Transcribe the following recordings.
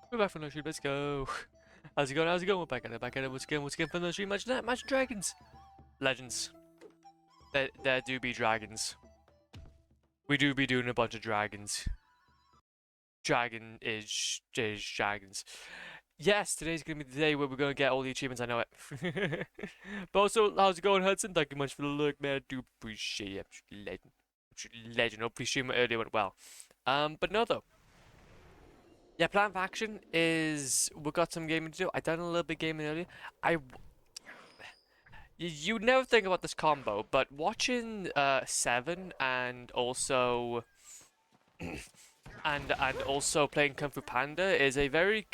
We're back from the stream, let's go. How's it going? How's it going? We're back at it. Once again from the stream. Match dragons. Legends. There do be dragons. We do be doing a bunch of dragons. Dragon is dragons. Yes, today's gonna be the day where we're gonna get all the achievements, I know it. But also, how's it going, Hudson? Thank you much for the look, man. I do appreciate it. Legend. Hopefully stream earlier went well. But no though. Yeah, plan of action is we got some gaming to do. I done a little bit gaming earlier. You never think about this combo, but watching Seven and also and also playing Kung Fu Panda is a very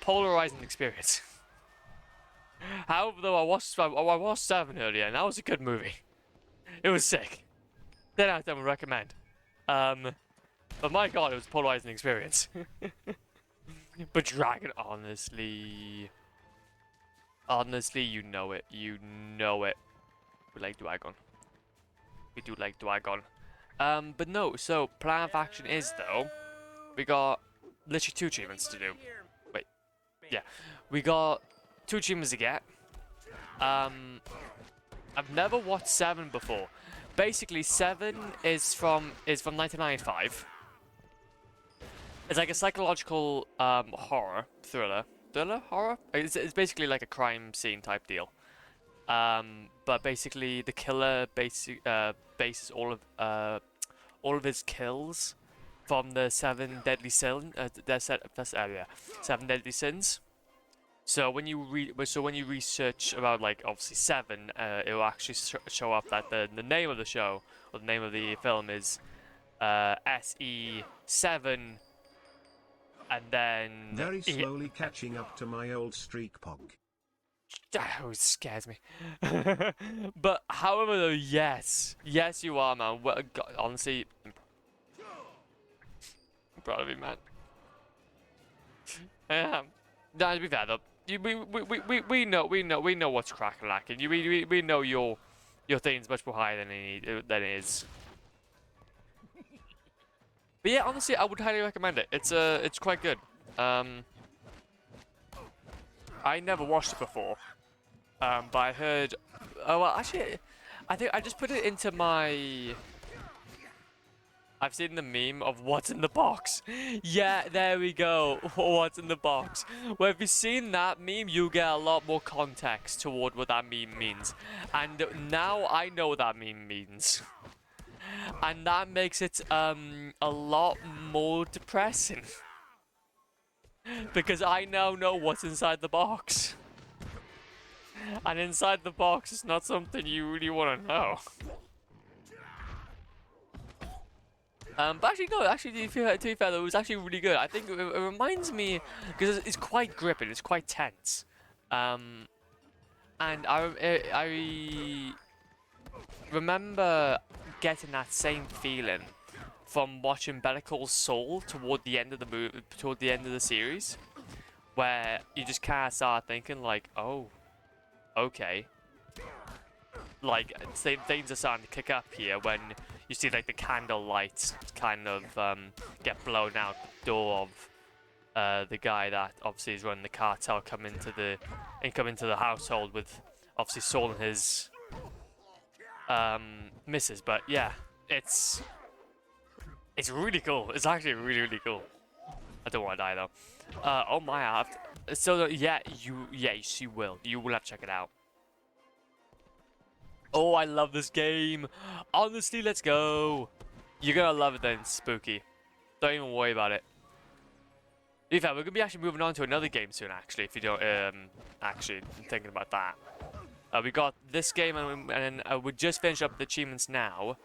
polarizing experience. However, though I watched Seven earlier, and that was a good movie. It was sick. 10 out of 10 would recommend. But my god, it was a polarizing experience. But Dragon, honestly, you know it. You know it. We like Dragon. We do like Dragon. But no, so plan of action is though, we got literally 2 achievements to do. Wait, yeah, we got 2 achievements to get. I've never watched 7 before. Basically, 7 is from 1995. It's like a psychological horror thriller. Horror? It's basically like a crime scene type deal. But basically the killer bases all of his kills from the 7 deadly sins. 7 deadly sins. So when you research about like obviously 7, it will actually show up that the name of the show or the name of the film is SE7. And then very slowly catching up to my old streak pog. That always scares me. But however though, yes you are, man. Well, God, honestly, I'm proud of you, man. No, to be fair though, we know what's crack-a-lacking. We know your thing's much more higher than it is. But yeah, honestly, I would highly recommend it. It's quite good. I never watched it before, but I heard. Oh well, actually, I think I just put it into my. I've seen the meme of what's in the box. Yeah, there we go. What's in the box? Well, if you've seen that meme, you get a lot more context toward what that meme means, and now I know what that meme means. And that makes it a lot more depressing. Because I now know what's inside the box. And inside the box is not something you really want to know. But actually, no, to be fair, though, it was actually really good. I think it reminds me, because it's quite gripping, it's quite tense. And I remember getting that same feeling from watching Better Call Saul toward the end of the series, where you just kind of start thinking like, oh, okay, like things are starting to kick up here when you see like the candle lights kind of get blown out the door of the guy that obviously is running the cartel come into the household with obviously Saul and his misses. But yeah, it's really cool. It's actually really cool. I don't want to die though. Oh my, I have to, so yeah, you will have to check it out. Oh, I love this game. Honestly, let's go. You're gonna love it then, Spooky. Don't even worry about it. In fact, we're gonna be actually moving on to another game soon. Actually, if you don't actually thinking about that. We got this game, and we just finished up the achievements now.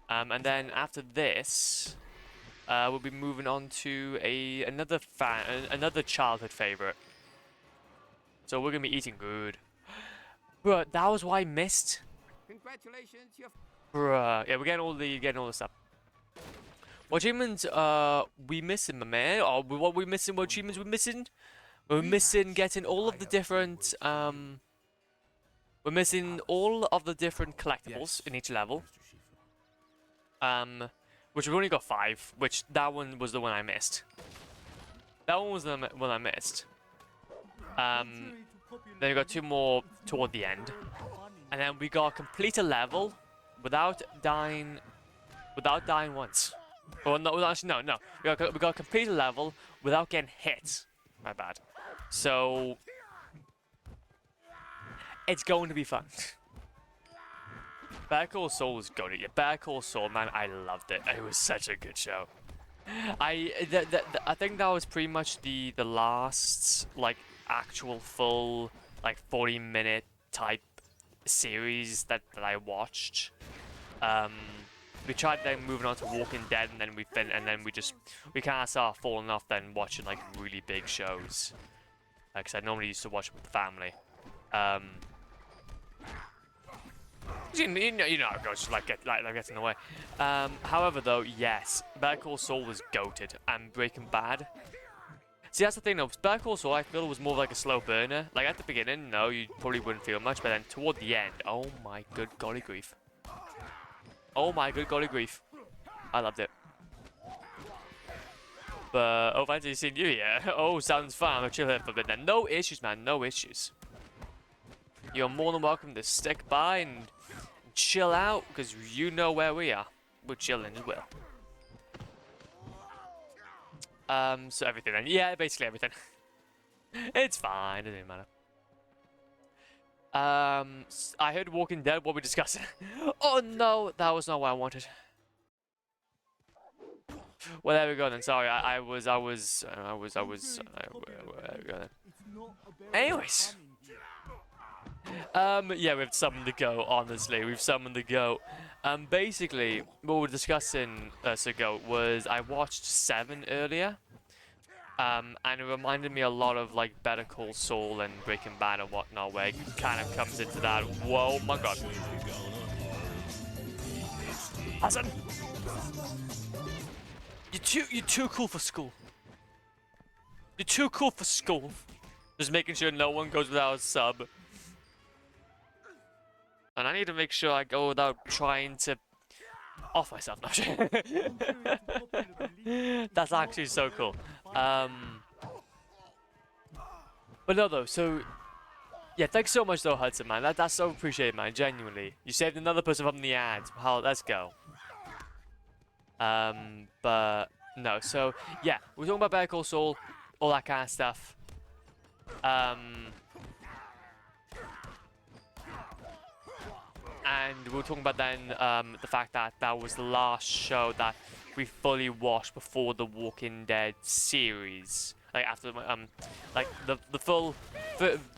And then after this, we'll be moving on to another childhood favorite. So we're gonna be eating good. Bruh, that was why I missed. Congratulations, Bruh, yeah, we're getting all the stuff. What achievements we missing, my man? Oh, what we missing? What achievements we missing? We're missing getting all of the different we're missing all of the different collectibles in each level. which we've only got 5, which that one was the one I missed. That one was the one I missed. Then we got 2 more toward the end. And then we got complete a level without dying once. Or no, actually no. We got complete a level without getting hit. My bad. So it's going to be fun. Better Call Saul was good. Yeah, Better Call Saul, man, I loved it. It was such a good show. I think that was pretty much the last like actual full like 40-minute type series that I watched. We tried then moving on to Walking Dead, and then we kind of started falling off then watching like really big shows. Because I normally used to watch it with the family. You know how it goes, like gets in the way. However, though, yes, Better Call Saul was goated, and Breaking Bad. See, that's the thing, though. Better Call Saul, I feel, was more like a slow burner. Like at the beginning, no, you probably wouldn't feel much, but then toward the end, oh my good golly grief. Oh my good golly grief. I loved it. But, oh, fancy seeing you here. Oh, sounds fun. I'll chill here for a bit then. No issues, man. No issues. You're more than welcome to stick by and chill out, because you know where we are. We're chilling as well. So everything then. Yeah, basically everything. It's fine. It doesn't matter. I heard Walking Dead. What we discussing? Oh no, that was not what I wanted. Well, there we go then. Sorry, there we go then. Anyways. Yeah, we've summoned the goat, honestly. We've summoned the goat. Basically, what we were discussing, goat, was I watched 7 earlier. And it reminded me a lot of, like, Better Call Saul and Breaking Bad and whatnot, where it kind of comes into that. Whoa, my god. Hassan! You're too cool for school. You're too cool for school. Just making sure no one goes without a sub. And I need to make sure I go without trying to off myself. No, that's actually so cool. But no, though. So yeah, thanks so much, though, Hudson, man. That's so appreciated, man. Genuinely, you saved another person from the ads. How? Let's go. But no. So yeah, we're talking about Better Call Saul, all that kind of stuff. And we were talking about then the fact that that was the last show that we fully watched before the Walking Dead series. Like after like the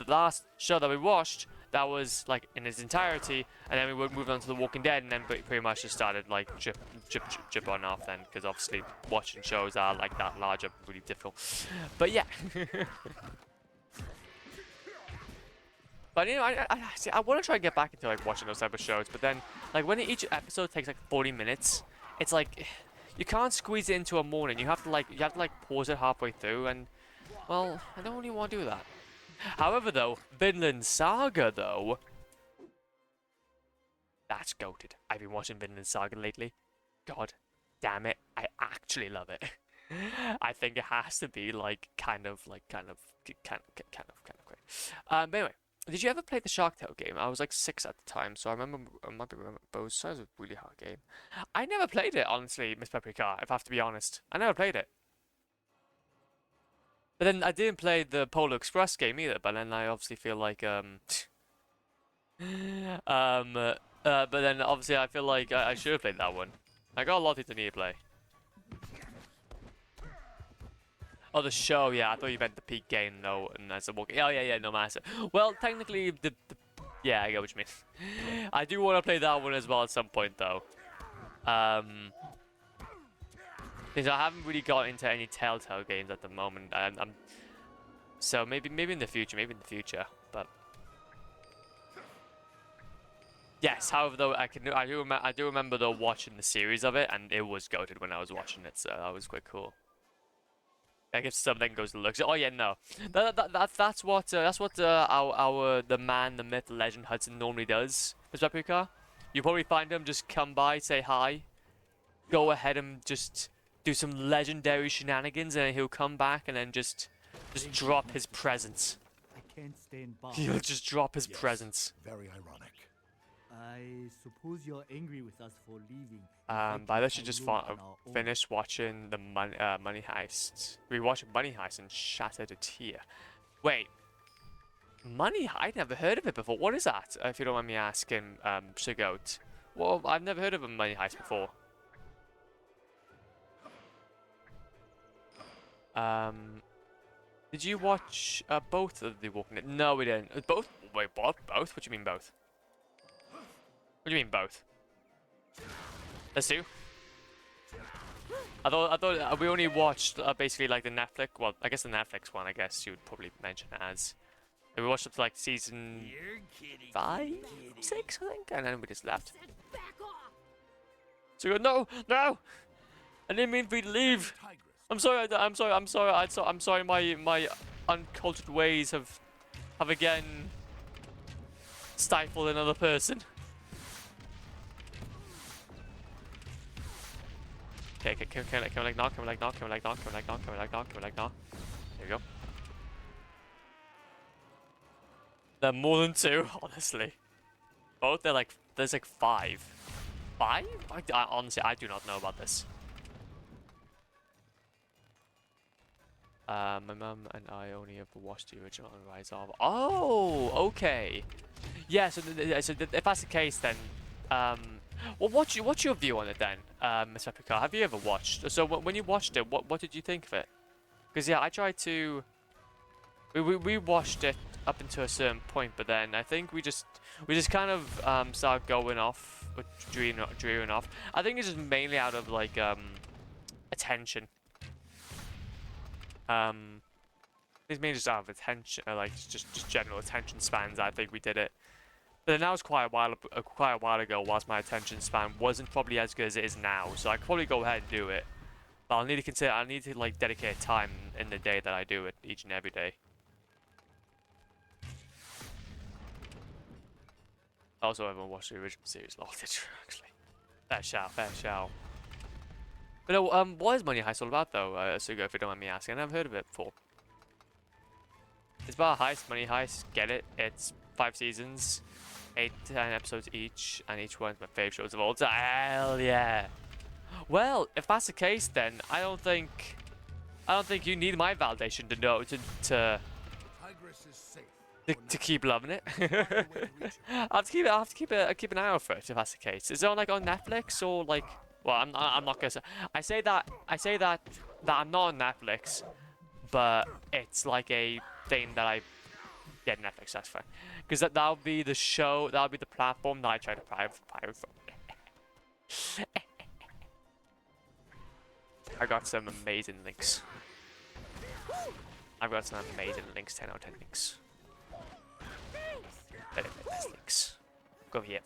last show that we watched, that was like in its entirety, and then we would move on to the Walking Dead, and then pretty much just started like drip on off then, because obviously watching shows are like that large are really difficult. But yeah. But you know, I want to try and get back into like watching those type of shows, but then like when each episode takes like 40 minutes, it's like you can't squeeze it into a morning. You have to like pause it halfway through, and well, I don't really want to do that. However, though, Vinland Saga though, that's goated. I've been watching Vinland Saga lately. God damn it, I actually love it. I think it has to be like kind of great. But anyway. Did you ever play the Shark Tale game? I was like 6 at the time, so I might be remembering, but it was a really hard game. I never played it, honestly, Miss Paprika, if I have to be honest. I never played it. But then I didn't play the Polar Express game either, but then I obviously feel like, but then obviously I feel like I should have played that one. I got a lot of things I need to play. Oh, the show, yeah. I thought you meant the peak game, though, and as a walk. Oh, yeah, no matter. Well, technically, yeah, I get what you mean. I do want to play that one as well at some point, though. Because I haven't really got into any Telltale games at the moment. So maybe in the future, but yes. However, though, I do remember though watching the series of it, and it was goated when I was watching it, so that was quite cool. Like if something goes to look. Oh yeah, no. That's what the man, the myth, the legend Hudson normally does. Mr. Paprika. You probably find him, just come by, say hi, go ahead and just do some legendary shenanigans, and then he'll come back and then just drop his presence. I can't stand by. He'll just drop his presence. Very ironic. I suppose you're angry with us for leaving. But I should just finish watching the Money Heist. We watched Money Heist and shattered a tear. Wait, Money Heist? I'd never heard of it before. What is that? If you don't mind me asking, Sugoat. Well, I've never heard of a Money Heist before. Did you watch both of the Walking Dead? No, we didn't. Both? Wait, what? Both? What do you mean both? What do you mean both? There's two? I thought we only watched basically like the Netflix. Well, I guess the Netflix one. I guess you would probably mention it as. We watched up to like season 5, 6, I think, and then we just left. So we go, no, no! I didn't mean for you to leave. I'm sorry. I'm sorry. My uncultured ways have again stifled another person. Okay, can we like knock? Can we like knock? Can we like knock? Can we like knock? Can we like knock? Can we like knock? There you go. There are more than 2, honestly. Both, there's like 5. 5? Honestly, I do not know about this. My mum and I only ever watched the original Rise of. Oh, okay. Yeah, so if that's the case, then well, what's your view on it then, Mr. Picard? Have you ever watched? So when you watched it, what did you think of it? Because yeah, I tried to. We watched it up until a certain point, but then I think we just kind of started going off, or dreaming off. I think it's just mainly out of like attention. It's mainly just out of attention, like just general attention spans. I think we did it. But then that was quite a while ago, whilst my attention span wasn't probably as good as it is now. So I could probably go ahead and do it. But I need to like dedicate time in the day that I do it each and every day. Also, I haven't watched the original series. Oh, did you actually? Fair shout. But no, what is Money Heist all about though, Sugo, if you don't mind me asking? I've never heard of it before. It's about a heist, Money Heist, get it? It's 5 seasons, 8 to 10 episodes each, and each one's my favourite shows of all time. Hell yeah! Well, if that's the case, then I don't think you need my validation to know to keep loving it. I have to keep an eye out for it if that's the case. Is it on on Netflix or like? Well, I'm not gonna say. I say that I'm not on Netflix, but it's like a thing that I get Netflix. That's fine, because that'll be the show. That'll be the platform that I try to pirate from. I got some amazing links. I've got some amazing links. 10 out of 10 links. Better best links. Go here.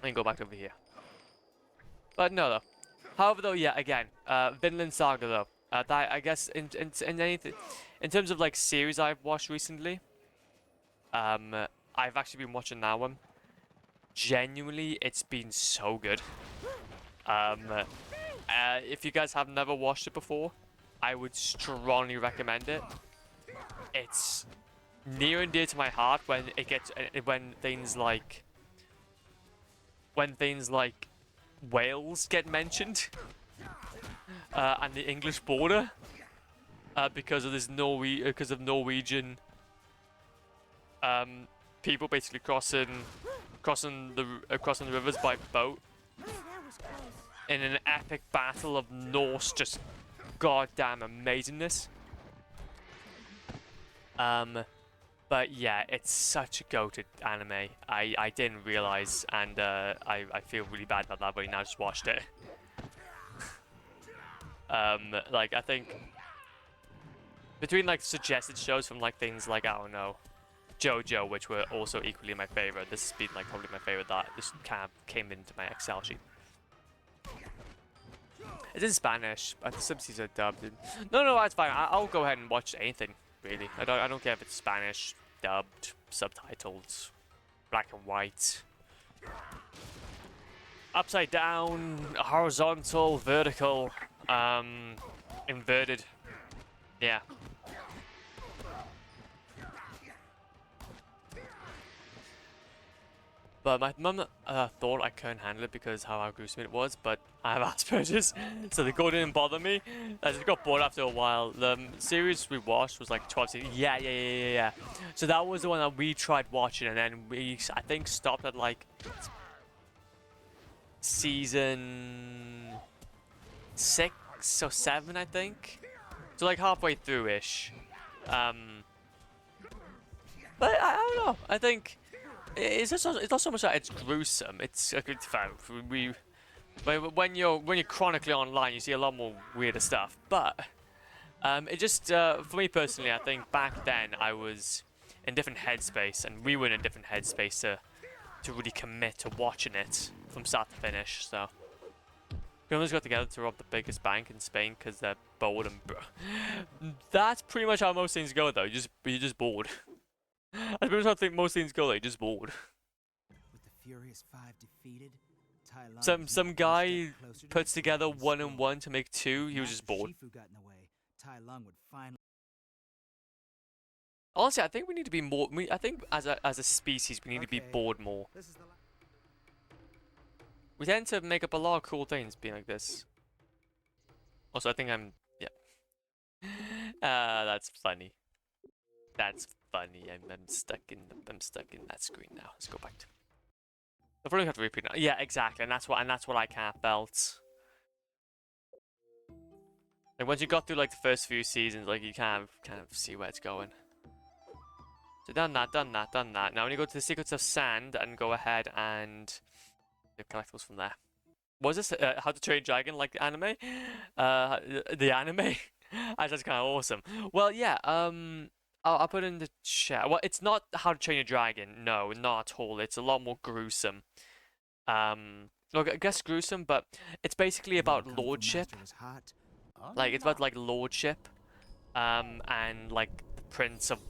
And go back over here. But no, though. However, though, yeah, again, Vinland Saga, though. That I guess in anything, in terms of like series I've watched recently, I've actually been watching that one. Genuinely, it's been so good. If you guys have never watched it before, I would strongly recommend it. It's near and dear to my heart when things like Wales get mentioned, and the English border, because of Norwegian people basically crossing the rivers by boat in an epic battle of Norse just goddamn amazingness. But yeah, it's such a goated anime. I didn't realize, and I feel really bad about that, but I now just watched it. Like I think between like suggested shows from like things like, I don't know, JoJo, which were also equally my favorite. This has been like probably my favorite that this kind of came into my Excel sheet. It's in Spanish, but the subtitles are dubbed. No, that's fine. I'll go ahead and watch anything. Really, I don't care if it's Spanish, dubbed, subtitled, black and white. upside down, horizontal, vertical, inverted. Yeah. But my mum thought I couldn't handle it because how gruesome it was, but I have Asperger's, so the gore didn't bother me. I just got bored after a while. The series we watched was like 12 seasons. Yeah. So that was the one that we tried watching, and then we, I think, stopped at like season 6 or 7, I think. So like halfway through-ish. But I don't know. I think it's not so much that it's gruesome. It's a good fact. When you're chronically online, you see a lot more weirder stuff. But it just for me personally, I think back then I was in a different headspace, and we were in a different headspace to really commit to watching it from start to finish. So we almost got together to rob the biggest bank in Spain because they're bored and that's pretty much how most things go, though. You're just bored. I pretty much how I think most things go. You're just bored. With the Furious Five defeated, Tai Lung Some was now one guy step closer to puts together defeating 1 and Storm. 1 to make 2. He was If just bored. Shifu got in the way, Tai Lung would finally. Honestly, I think we need to be more. I think as a species, we need to be bored more. This is the We tend to make up a lot of cool things being like this. Also, I think I'm. Yeah. That's funny. That's funny. I'm stuck in that screen now. Let's go back to. I probably have to repeat now. Yeah, exactly, and that's what I kind of felt. Like once you got through like the first few seasons, like you kind of see where it's going. So done that. Now when you go to the Secrets of Sand and go ahead and get collectibles from there. Was this How to Train Your Dragon like the anime? The anime? That's kind of awesome. Well, yeah. I'll put it in the chat. Well, it's not How to Train Your Dragon. No, not at all. It's a lot more gruesome. Look, I guess gruesome, but it's basically about lordship. Like it's about like lordship, and like the Prince of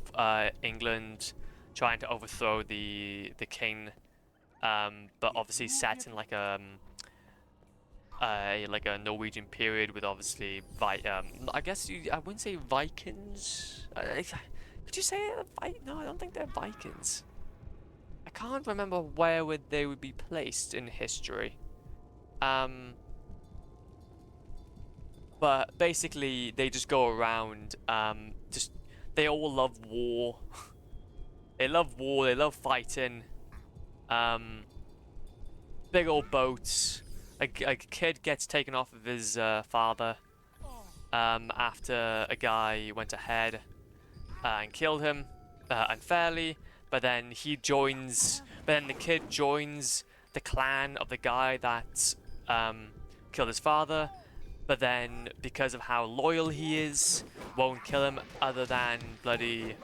England trying to overthrow the king, but obviously set in like a Norwegian period with obviously I guess I wouldn't say Vikings. Could you say no, I don't think they're Vikings. I can't remember where they would be placed in history. But basically they just go around they all love war. They love war, they love fighting. Big old boats. A kid gets taken off of his father after a guy went ahead and killed him unfairly, but then the kid joins the clan of the guy that killed his father, but then because of how loyal he is, won't kill him other than in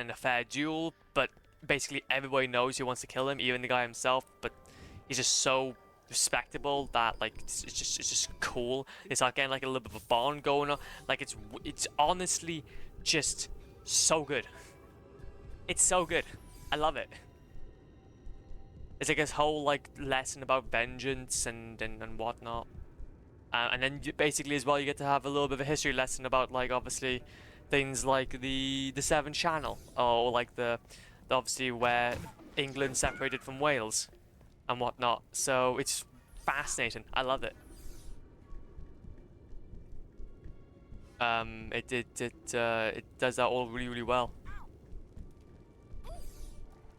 a fair duel. But basically everybody knows he wants to kill him, even the guy himself, but he's just so respectable that like it's just cool. It's like getting like a little bit of a bond going on. Like it's honestly just so good. It's so good. I love it. It's like this whole like lesson about vengeance and whatnot. And then basically as well you get to have a little bit of a history lesson about like obviously things like the Severn Channel, or like the obviously where England separated from Wales and whatnot. So it's fascinating. I love it. It does that all really well.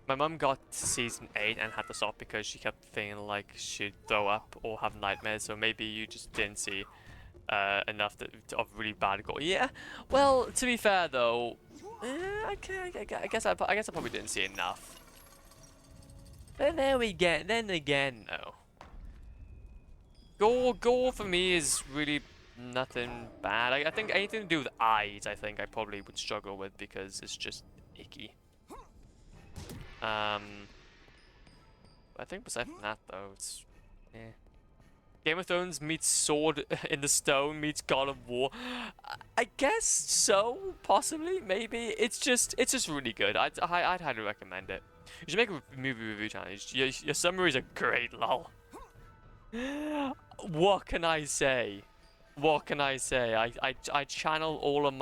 My mum got to season 8 and had to stop because she kept feeling like she'd throw up or have nightmares. So maybe you just didn't see enough of really bad gore. Yeah. Well, to be fair though, I guess I probably didn't see enough. But then again, no. Gore for me is really nothing bad. I think anything to do with eyes, I think I probably would struggle with because it's just icky. I think besides from that though, it's Game of Thrones meets Sword in the Stone meets God of War. I guess so, possibly, maybe. It's just really good. I'd highly recommend it. You should make a movie review channel. Your summaries are great, lol. What can I say? What can I say? I channel all of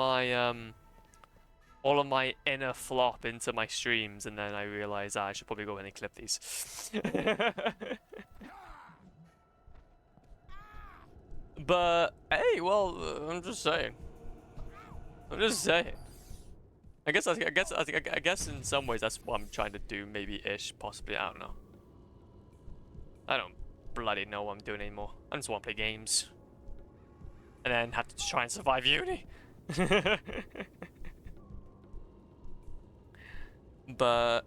my inner flop into my streams, and then I realize I should probably go in and clip these. But hey, well, I'm just saying. I'm just saying. I guess in some ways that's what I'm trying to do, maybe ish, possibly. I don't know. I don't bloody know what I'm doing anymore. I just want to play games, and then have to try and survive uni. But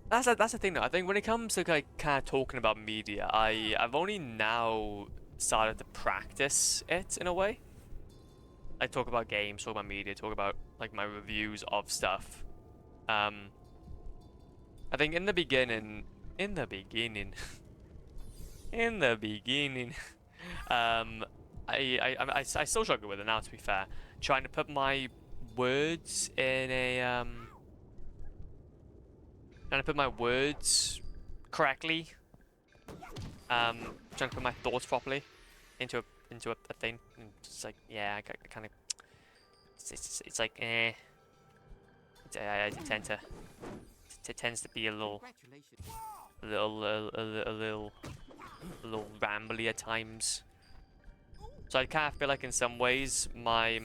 that's the thing though. I think when it comes to like kind of talking about media, I've only now started to practice it in a way. I talk about games, talk about media, talk about like my reviews of stuff. I think in the beginning, I still struggle with it now. To be fair, trying to put my words in a trying to put my words correctly. Trying to put my thoughts properly into a thing. And it's like, yeah, I kind of. It's like, eh. I tend to. It tends to be a little rambly at times. So I kind of feel like in some ways my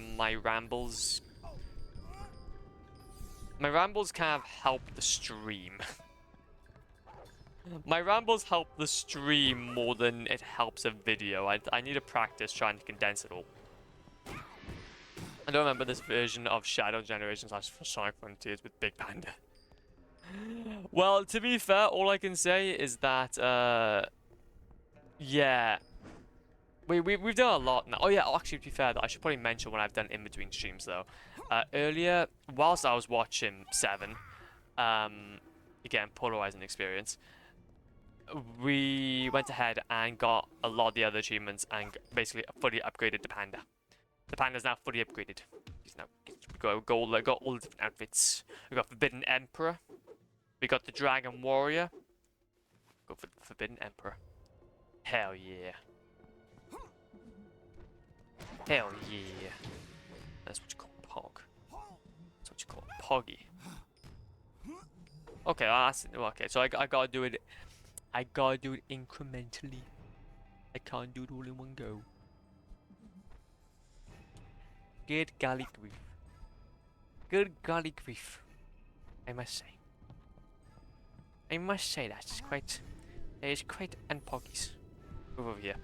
rambles kind of help the stream. My rambles help the stream more than it helps a video. I need to practice trying to condense it all. I don't remember this version of Shadow Generation / Sonic Frontiers with Big Panda. Well, to be fair, all I can say is that, yeah. We've done a lot now. Oh yeah, actually, to be fair, though, I should probably mention what I've done in between streams, though. Earlier, whilst I was watching 7, again, polarizing experience, we went ahead and got a lot of the other achievements and basically fully upgraded the Panda. The Panda's now fully upgraded. He's now got all the different outfits. We got Forbidden Emperor. We got the Dragon Warrior. Go for the Forbidden Emperor. Hell yeah. Hell yeah. That's what you call Pog. That's what you call Poggy. Okay, okay, so I gotta do it. I gotta do it incrementally. I can't do it all in one go. Good golly grief. Good golly grief. I must say. I must say that it's quite unpoggies. Move over here.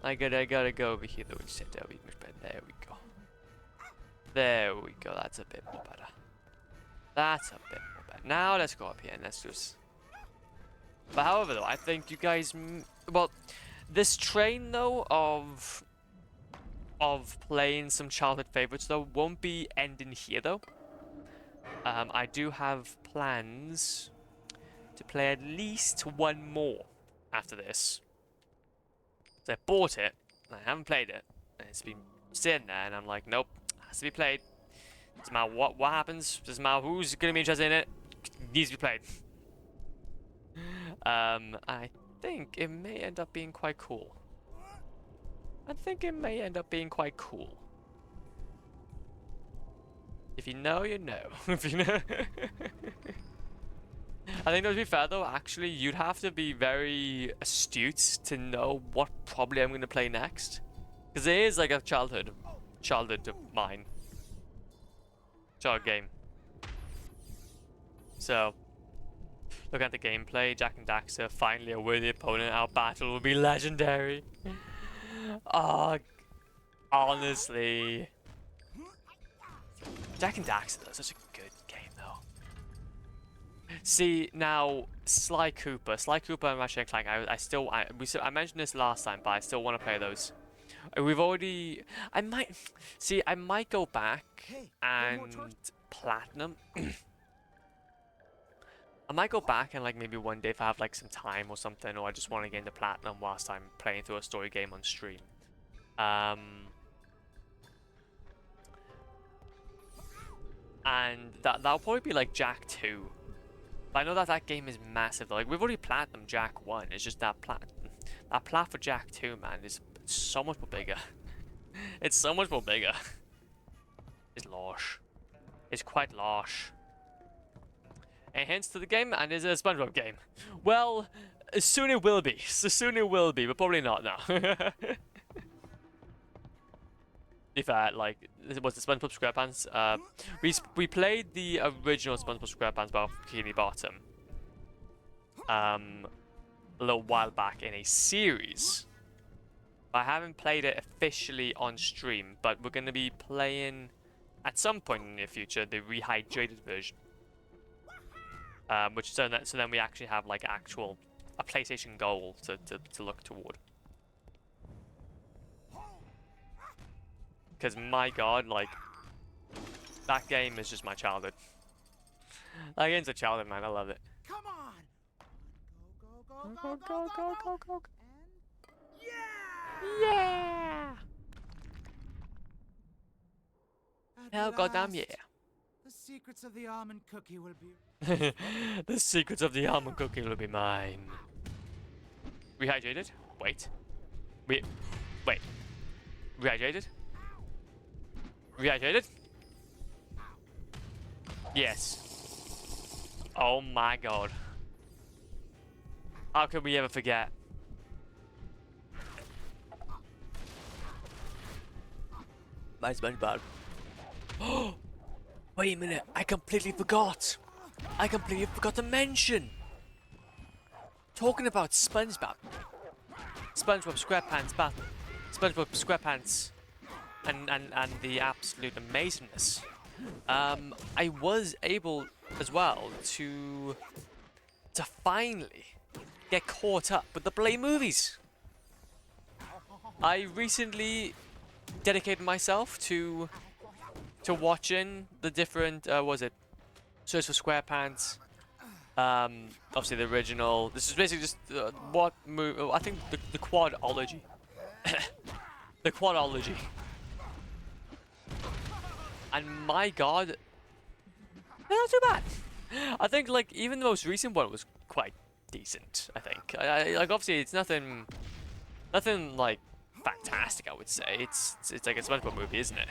I gotta go over here though instead. There we go. There we go. That's a bit more better. That's a bit more better. Now let's go up here and let's just. But however though, I think you guys, well, this train though of playing some childhood favorites though won't be ending here though. I do have plans to play at least one more after this. So I bought it, and I haven't played it, and it's been sitting there, and I'm like, nope, it has to be played. Doesn't matter what happens, doesn't matter who's gonna be interested in it, needs to be played. I think it may end up being quite cool. If you know, you know. If you know. I think, to be fair though, actually, you'd have to be very astute to know what probably I'm going to play next. Because it is like a childhood of mine. Child game. So, looking at the gameplay, Jack and Daxter, finally a worthy opponent. Our battle will be legendary. Honestly. Jack and Daxter, though, such a good game, though. See, now, Sly Cooper and Ratchet and Clank, I mentioned this last time, but I still want to play those. I might go back and platinum. I might go back and like maybe one day if I have like some time or something, or I just want to get into platinum whilst I'm playing through a story game on stream. and that'll probably be like Jack 2. But I know that that game is massive. Like we've already platinum Jack 1. It's just that plat for Jack 2, man, is so much more bigger. It's so much more bigger. It's large. It's quite large. And hence to the game, and it's a SpongeBob game. Well, soon it will be. So soon it will be, but probably not now. If like, was the SpongeBob SquarePants? We played the original SpongeBob SquarePants Battle for Bikini Bottom. A little while back in a series. I haven't played it officially on stream, but we're gonna be playing at some point in the near future the rehydrated version. Which so then we actually have like a PlayStation goal to look toward. Because my god, like, that game is just my childhood. That game's a childhood, man. I love it. Come on! Go. And Yeah! Hell, goddamn yeah. The secrets of the almond cookie will be... The secrets of the almond cookie will be mine. Rehydrated? Wait. Wait. Rehydrated? Rehydrated? Yes. Oh my god. How could we ever forget? My SpongeBob. Oh! Wait a minute, I completely forgot. I completely forgot to mention. Talking about SpongeBob. SpongeBob SquarePants battle. SpongeBob SquarePants and the absolute amazingness. I was able as well to finally get caught up with the Play movies. I recently dedicated myself to watching the different was it Search for SquarePants, obviously the original. This is basically just what movie, I think the quadology. The quadology. And my god, they're not too bad. I think like even the most recent one was quite decent, I think. Like obviously it's nothing like fantastic, I would say. It's like a SpongeBob movie, isn't it?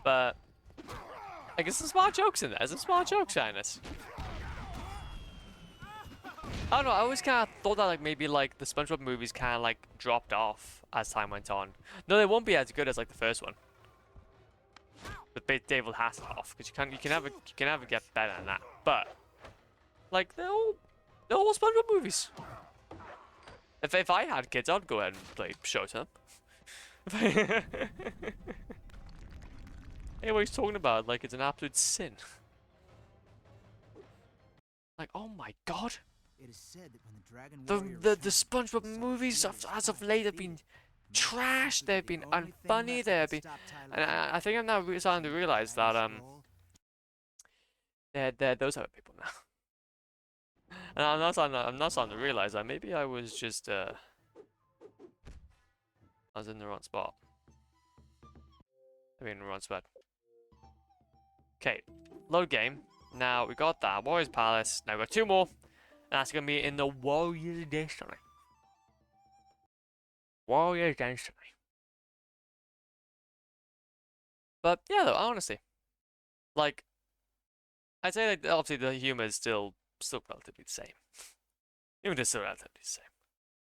But I guess some smart jokes in there. There's some smart jokes in it. I don't know, I always kind of thought that like maybe like the SpongeBob movies kind of like dropped off as time went on. No, they won't be as good as like the first one. But David Hasselhoff, because you can never get better than that. But like they're all SpongeBob movies. If I had kids, I'd go ahead and play Showtime. Hey, what he's talking about, like it's an absolute sin. Like, oh my god. It is said that when the dragon warrior The SpongeBob movies as of late have been trash. They've been unfunny. They've been, and I think I'm now starting to realize that they're those type of people now. And I'm not starting to realize that maybe I was just I was in the wrong spot. I mean, in the wrong spot. Okay, load game. Now we got that Warriors Palace. Now we got two more. And that's gonna be in the Warriors Destiny. Warriors Destiny. But yeah, though honestly, like I'd say like obviously the humor is still relatively the same. Even just still relatively the same.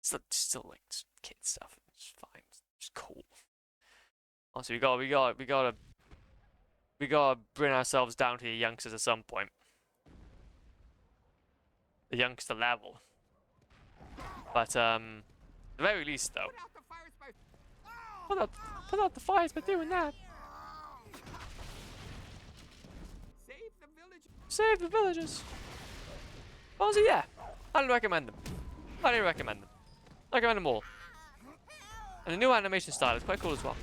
It's still like kid stuff. It's fine. It's cool. Also, we gotta bring ourselves down to the youngsters at some point. The youngster level. But at the very least though. Put out the fires by doing that. Save the villagers. Honestly, yeah. I'd recommend them. Highly recommend them. I recommend them all. And the new animation style is quite cool as well.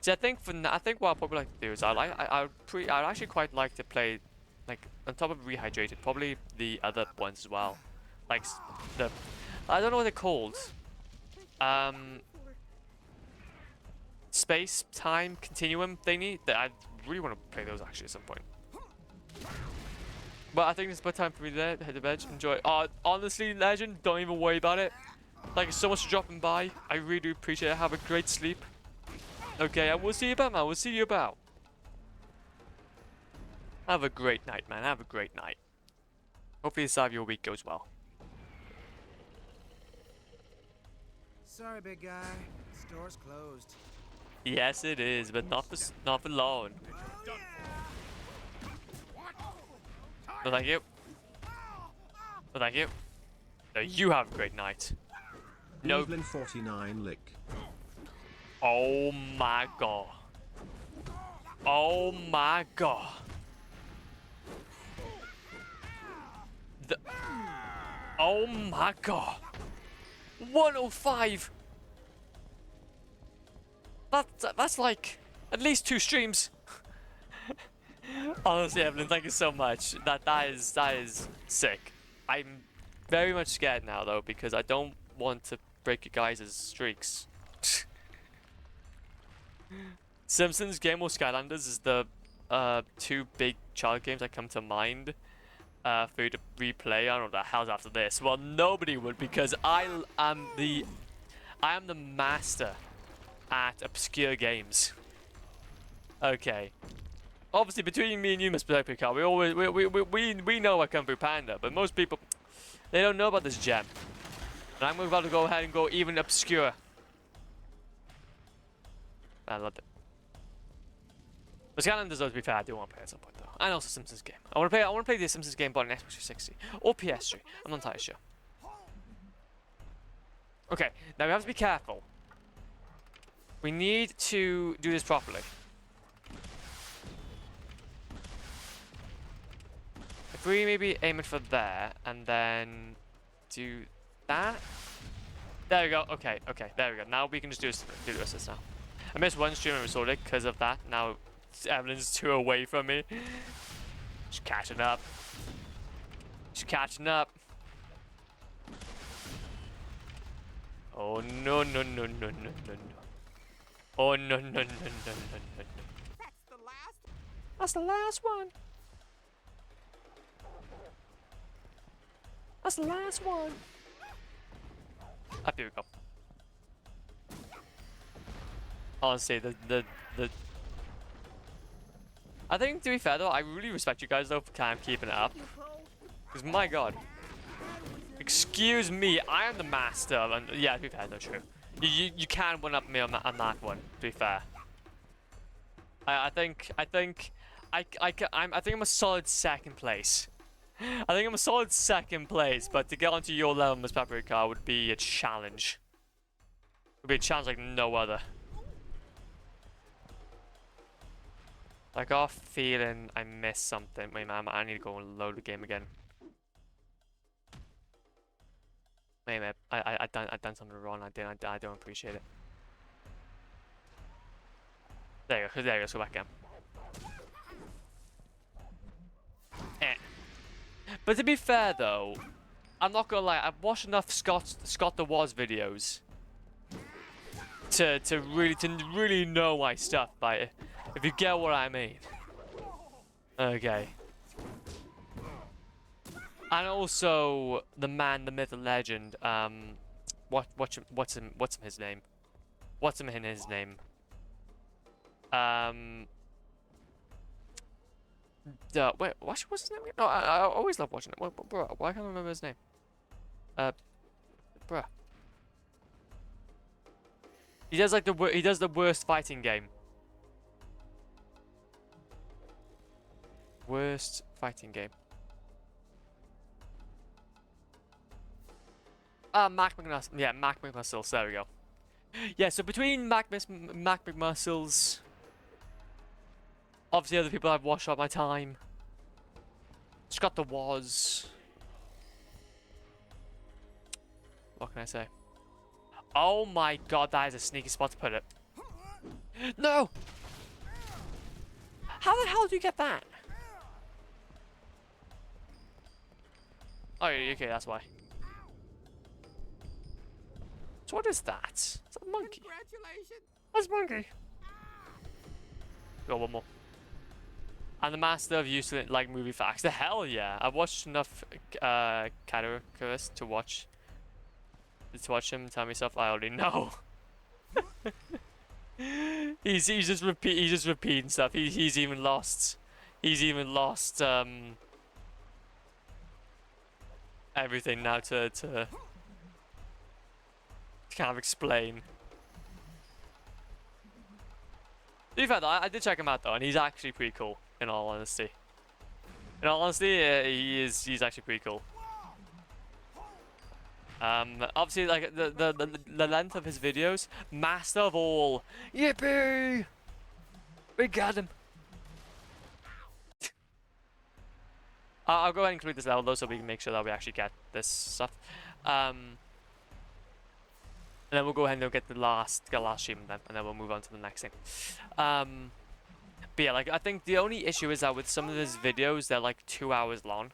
See, I think what I'd probably like to do is I'd actually quite like to play, like on top of Rehydrated, probably the other ones as well, like I don't know what they're called, space time continuum thingy. That I'd really want to play those actually at some point. But I think it's about time for me to head to bed. Enjoy. Honestly, Legend, don't even worry about it. Thank you so much for dropping by. I really do appreciate it. Have a great sleep. Okay, and we'll see you about, man. We'll see you about. Have a great night, man. Have a great night. Hopefully the start of your week goes well. Sorry, big guy. Store's closed. Yes, it is, but not for long. No, thank you. No, thank you. No, you have a great night. No. Evelyn 49 lick. Oh my god. Oh my god. Oh my god. 105. That's like at least 2 streams. Honestly, Evelyn, thank you so much. That is sick. I'm very much scared now though because I don't want to break you guys' streaks. Simpsons, Game or Skylanders is the 2 big child games that come to mind for you to replay. I don't know what the hell's after this. Well, nobody would because I am the master at obscure games. Okay. Obviously, between me and you, Mr. Picard, we know I come through Panda, but most people, they don't know about this gem. And I'm about to go ahead and go even obscure. I loved it. The Skylanders, though, to be fair, I do want to play at some point, though. And also Simpsons game. I want to play the Simpsons game, but on Xbox 360 or PS3. I'm not entirely sure. Okay, now we have to be careful. We need to do this properly. If we maybe aim it for there and then do that. There we go. Okay, there we go. Now we can just do this now. I missed one stream and restored it because of that. Now Evelyn's 2 away from me. She's catching up. She's catching up. Oh no no no no no no no. Oh no no no no no no. That's the last one. That's the last one. Up here we go. Honestly, the I think, to be fair though, I really respect you guys though for kind of keeping it up. Because my god. Excuse me, I am the master. And yeah, to be fair, no, true. You can one up me on that one. To be fair, I think I'm a solid 2nd place. I think I'm a solid 2nd place, but to get onto your level, Miss Paprika, would be a challenge. It would be a challenge like no other. I got a feeling I missed something. Wait, man, I need to go and load the game again. Wait, man, I done something wrong. I don't appreciate it. There you go. There you go. Let's go back again. But to be fair though, I'm not gonna lie. I've watched enough Scott the Woz videos to really know my stuff by it. If you get what I mean. Okay. And also the man, the myth, the legend. What's his name? What's in his name? Wait, what's his name? No, I always love watching it. Bruh, why can't I remember his name? Bruh. He does like the worst fighting game. Worst fighting game. Mac McMuscles. Yeah, Mac McMuscles. There we go. Yeah, so between Mac McMuscles, obviously other people I've watched throughout my time, Scott the Woz. What can I say? Oh my god, that is a sneaky spot to put it. No! How the hell do you get that? Oh, okay, that's why. So what is that? Is that a monkey? Congratulations. That's a monkey. Go one more. I'm the master of useful like movie facts. The hell yeah! I've watched enough characters to watch him and tell myself I already know. he's just repeating stuff. He's even lost everything now to kind of explain. To be fair, though, I did check him out though, and he's actually pretty cool. In all honesty, he's actually pretty cool. Obviously, like the length of his videos, master of all. Yippee! We got him. I'll go ahead and complete this level though, so we can make sure that we actually get this stuff. And then we'll go ahead and get the last achievement then, and then we'll move on to the next thing. But yeah, like I think the only issue is that with some of his videos, they're like 2 hours long.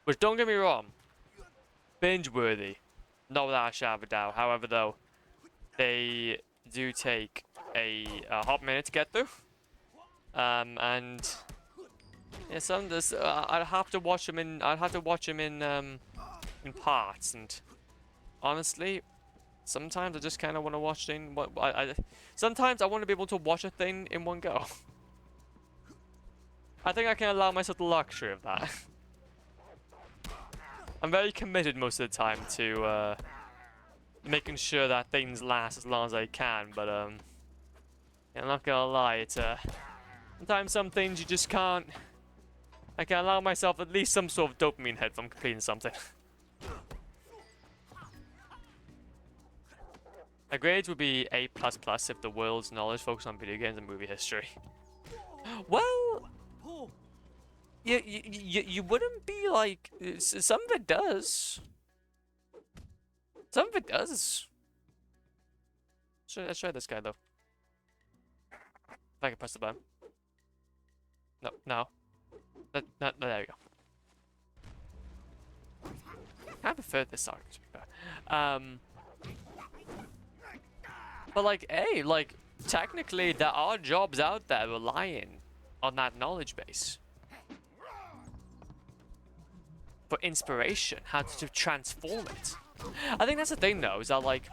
Which, don't get me wrong, binge-worthy, not without a shadow of a doubt. However, though, they do take a hot minute to get through. And yeah, some of this I'd have to watch them in parts. And honestly, sometimes I just kind of want to watch things. Sometimes I want to be able to watch a thing in one go. I think I can allow myself the luxury of that. I'm very committed most of the time to making sure that things last as long as I can, but yeah, I'm not gonna lie, it's sometimes some things you just can't. I can allow myself at least some sort of dopamine hit from completing something. My grades would be A++ if the world's knowledge focused on video games and movie history. Well, you wouldn't be like... Some of it does. Some of it does. Let's try this guy, though. If I can press the button. No. No, there we go. I prefer this song, to be fair. But like, hey, like, technically there are jobs out there relying on that knowledge base. For inspiration, how to transform it. I think that's the thing though, is that like,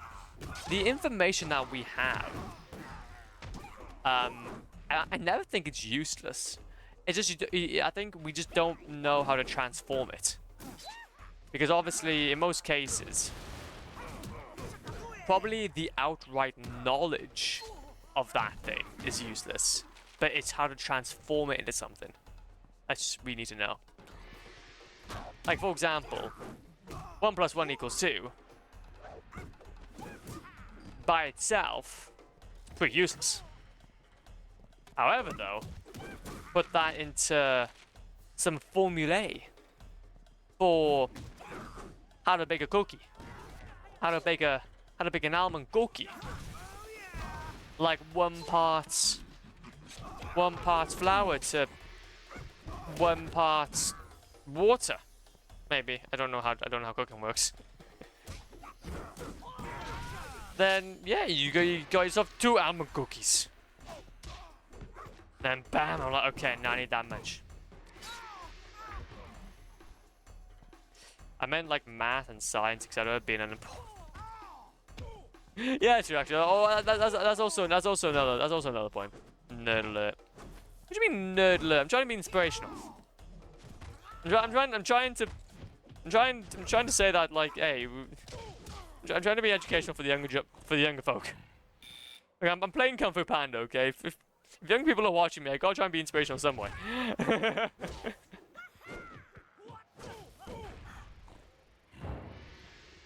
the information that we have, I never think it's useless. It's just, I think we just don't know how to transform it. Because obviously, in most cases, probably the outright knowledge of that thing is useless, but it's how to transform it into something. That's we need to know. Like, for example, 1 + 1 = 2. By itself, pretty useless. However, though, put that into some formulae for how to bake a cookie, how to bake an almond cookie. Like 1 part flour to 1 part water. Maybe. I don't know how cooking works. Then yeah, you got yourself 2 almond cookies. Then bam, I'm like, okay, now I need that much. I meant like math and science, etc. being an important. Yeah, true. Actually, oh, that's also another point. Nerd alert. What do you mean nerd alert? I'm trying to be inspirational. I'm trying to say that, like, hey, I'm trying to be educational for the younger folk. Like, I'm playing Kung Fu Panda, okay? If young people are watching me, I gotta try and be inspirational some way.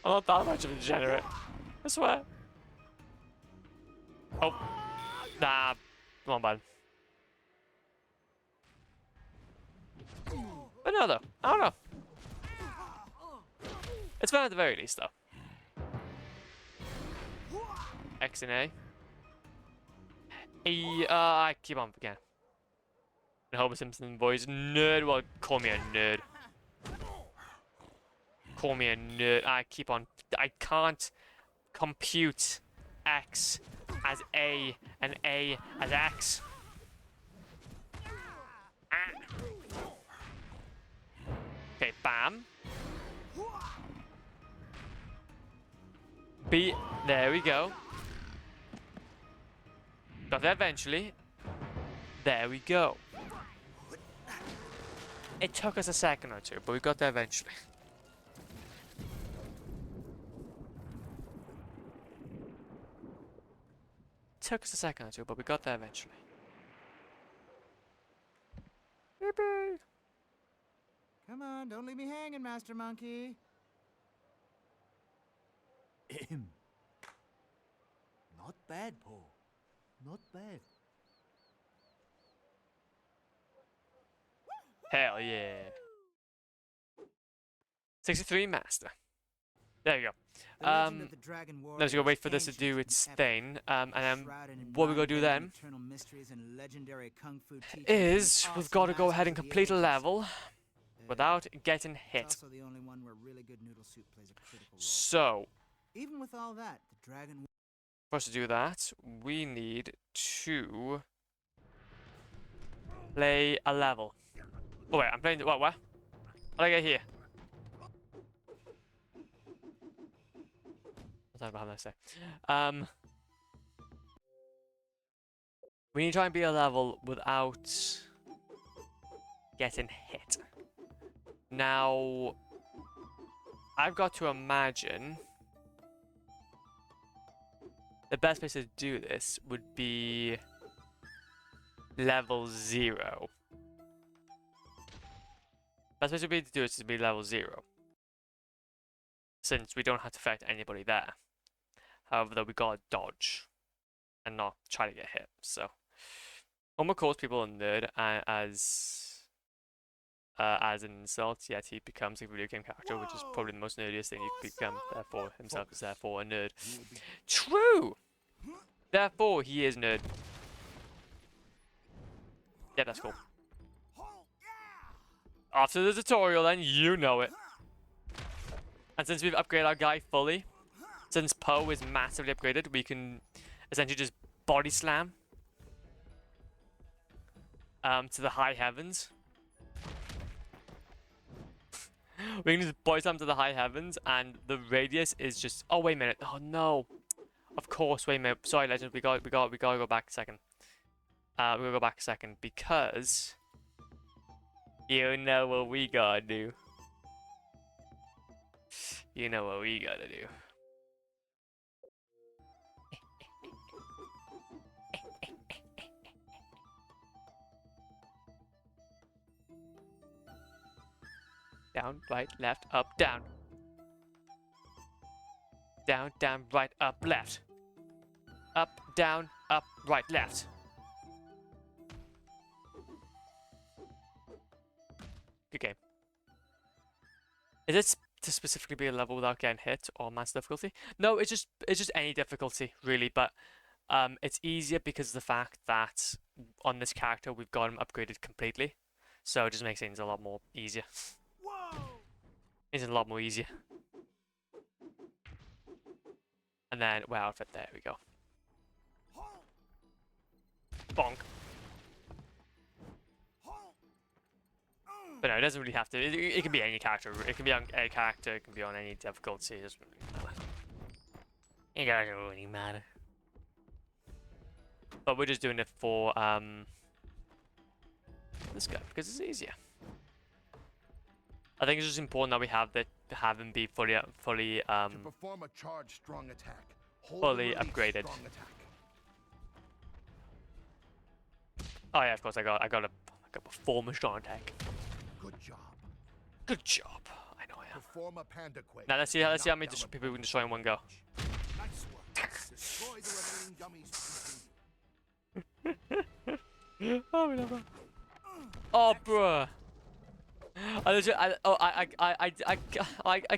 I'm not that much of a degenerate, I swear. Oh, nah, come on, bud. But no, though, I don't know. It's fun at the very least, though. X and A. I keep on forgetting. Homer Simpson voice, nerd. Well, call me a nerd. Call me a nerd. I can't compute X as A and A as X. Okay, bam. B. There we go. Got there eventually. There we go. It took us a second or two, but we got there eventually. Took us a second or two, but we got there eventually. Yippee! Come on, don't leave me hanging, Master Monkey. Not bad, Paul. Not bad. Hell yeah. 63 master. There you go. The legend of the Dragon Warrior Now just gotta wait for is this to ancient do and its epic. thing. And then Shrouded in what we gotta do mind-bending then eternal mysteries and legendary kung fu teachings is from we've awesome got to go ahead and masters of the complete a ages. level without getting It's hit. also the only one where really good noodle soup plays a critical role. So, Even with all that, the Dragon for us to do that, we need to play a level. Oh wait, I'm playing. What? What? How did I get here? What did I say? We need to try and beat a level without getting hit. Now, I've got to imagine the best place to do this would be level 0. Best place to do it is to be level 0. Since we don't have to affect anybody there. However, though, we gotta dodge and not try to get hit. So, Homer calls people a nerd as an insult, yet he becomes a video game character, which is probably the most nerdiest thing you could become. Therefore, himself is therefore a nerd. True! Therefore, he is nerd. Yeah, that's cool. After the tutorial, then, you know it. And since we've upgraded our guy fully, since Poe is massively upgraded, we can essentially just body slam to the high heavens. We can just body slam to the high heavens, and the radius is just. Oh wait a minute! Oh no! Of course, wait a minute. Sorry, legend. We gotta go back a second. We gotta go back a second because you know what we gotta do. You know what we gotta do. Down, right, left, up, down. Down, down, right, up, left. Up, down, up, right, left. Good game. Is it to specifically be a level without getting hit or master difficulty? No, it's just any difficulty really, but it's easier because of the fact that on this character we've got him upgraded completely, so it just makes things a lot more easier. It's a lot more easier. And then well, outfit. There we go. Bonk. But no, it doesn't really have to. It can be any character. It can be on any character. It can be on any difficulty. It doesn't really matter. It doesn't really matter. But we're just doing it for this guy because it's easier. I think it's just important that we have him be fully To perform a charge strong attack. Hold fully and release upgraded. strong attack. Oh yeah, of course I got a perform a strong attack. Good job. Good job. I know I am. Perform a panda quake. Now let's see how Knock many down a people we can destroy in one go. Nice work. Destroy the remaining dummies. Oh, whatever. Oh, bruh. I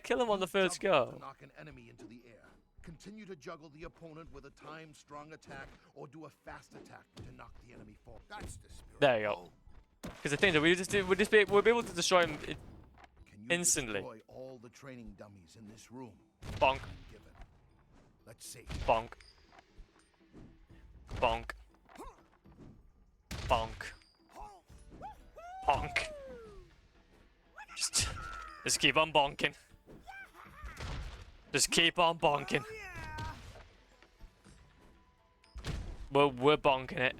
kill him on the first Jump go. To knock an enemy into the air. Continue to juggle the opponent with a timed strong attack or do a fast attack to knock the enemy forward. That's the spirit. There you go. Because the thing that we'll be able to destroy him Can you instantly. destroy all the training dummies in this room? Bonk, Given. Let's see. bonk, bonk, bonk, bonk. Just keep on bonking. Just keep on bonking. We're bonking it.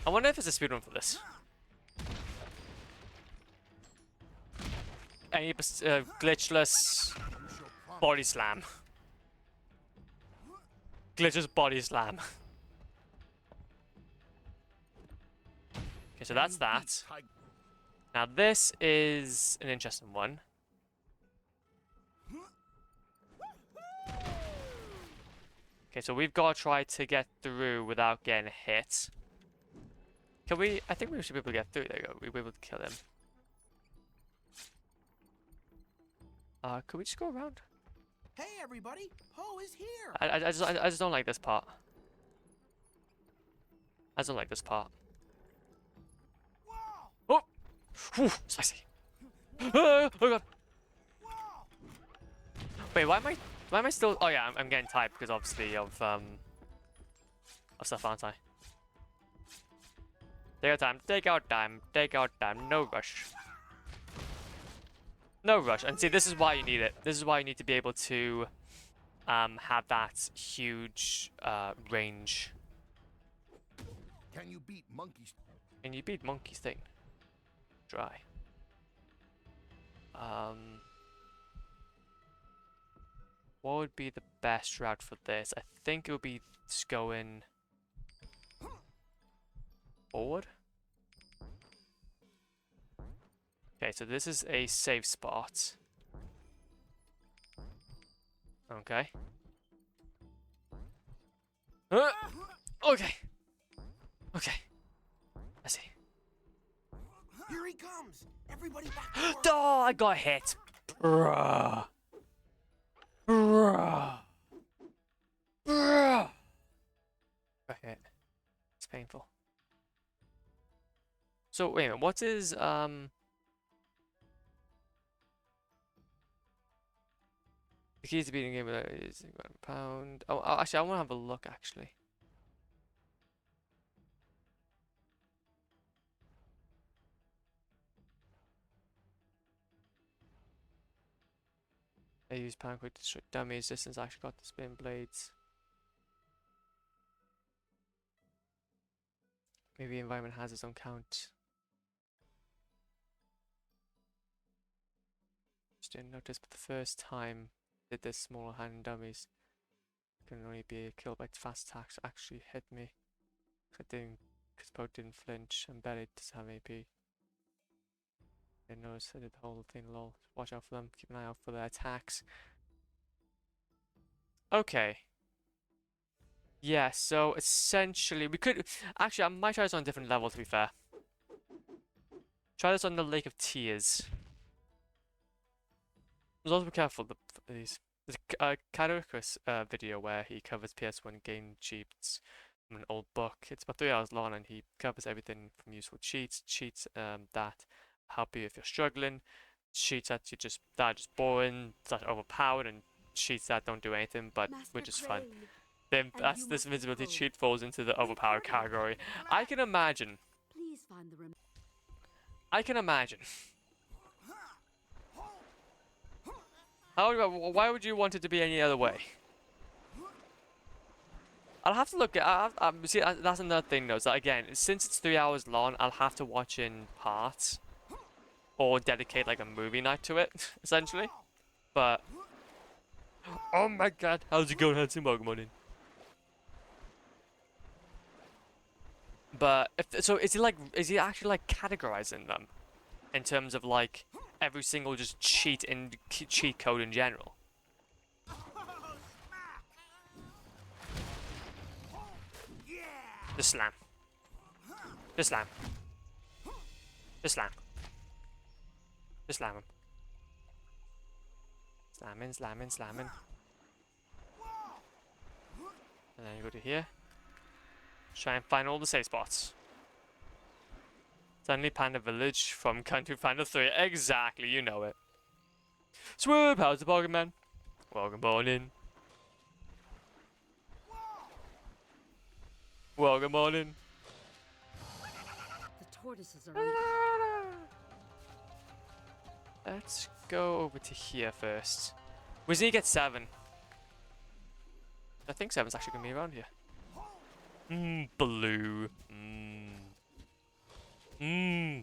I wonder if there's a speedrun for this. Any glitchless body slam. Glitchless body slam. Okay, so that's that. Now this is an interesting one. Okay, so we've got to try to get through without getting hit. Can we? I think we should be able to get through. There you go. We'll be able to kill him. Could we just go around? Hey everybody, Poe is here. I just don't like this part. I just don't like this part. Oh! Whew, spicy. Oh god. Wait, why am I still? Oh yeah, I'm getting tired because obviously of stuff, aren't I? Take our time. Take our time. Take our time. No rush. No rush. And see, this is why you need it. This is why you need to be able to have that huge range. Can you beat monkeys? Can you beat Monkey's thing? Try. What would be the best route for this? I think it would be just going forward. Okay, so this is a safe spot. Okay. Okay. Okay. I see. Here he comes. Everybody back to work. Oh, I got hit. Bruh. Bruh. Bruh. Got hit. It's painful. So wait a minute, what is the keys to beating a game is £1. Oh, actually, I want to have a look. Actually, I use pound quick to destroy dummies. Distance actually got the spin blades. Maybe environment has its own count. Just didn't notice, but the first time did this smaller hand dummies can only be killed by fast attacks. Actually hit me. I didn't, because Poe didn't flinch and Belly doesn't have AP. Didn't notice I did the whole thing. Lol. Watch out for them. Keep an eye out for their attacks. Okay. Yeah, so essentially we could actually I might try this on a different level to be fair. Try this on the Lake of Tears. Let's also be careful of these. There's a Kadokus video where he covers PS1 game cheats from an old book. It's about 3 hours long and he covers everything from useful cheats that help you if you're struggling, cheats that are just boring, that are overpowered, and cheats that don't do anything but which is fun. Then this invisibility cheat falls into the overpowered category. I can imagine. I can imagine. Why would you want it to be any other way? I'll have to look at. See, that's another thing though. So again, since it's 3 hours long, I'll have to watch in parts, or dedicate like a movie night to it, essentially. But oh my god, how's it going, handsome Pokemon? But is he actually like categorizing them in terms of like every single just cheat code in general? Just slam. Just slam. Just slam. Just slam him. Slamming, slamming, slamming. And then you go to here. Try and find all the safe spots. Suddenly Panda Village from Country Panda 3. Exactly, you know it. Swoop, how's the Pokemon? Welcome on in. Welcome on in. The tortoises are under let's go over to here first. We just need to get 7. I think 7's actually going to be around here. Blue. Blue.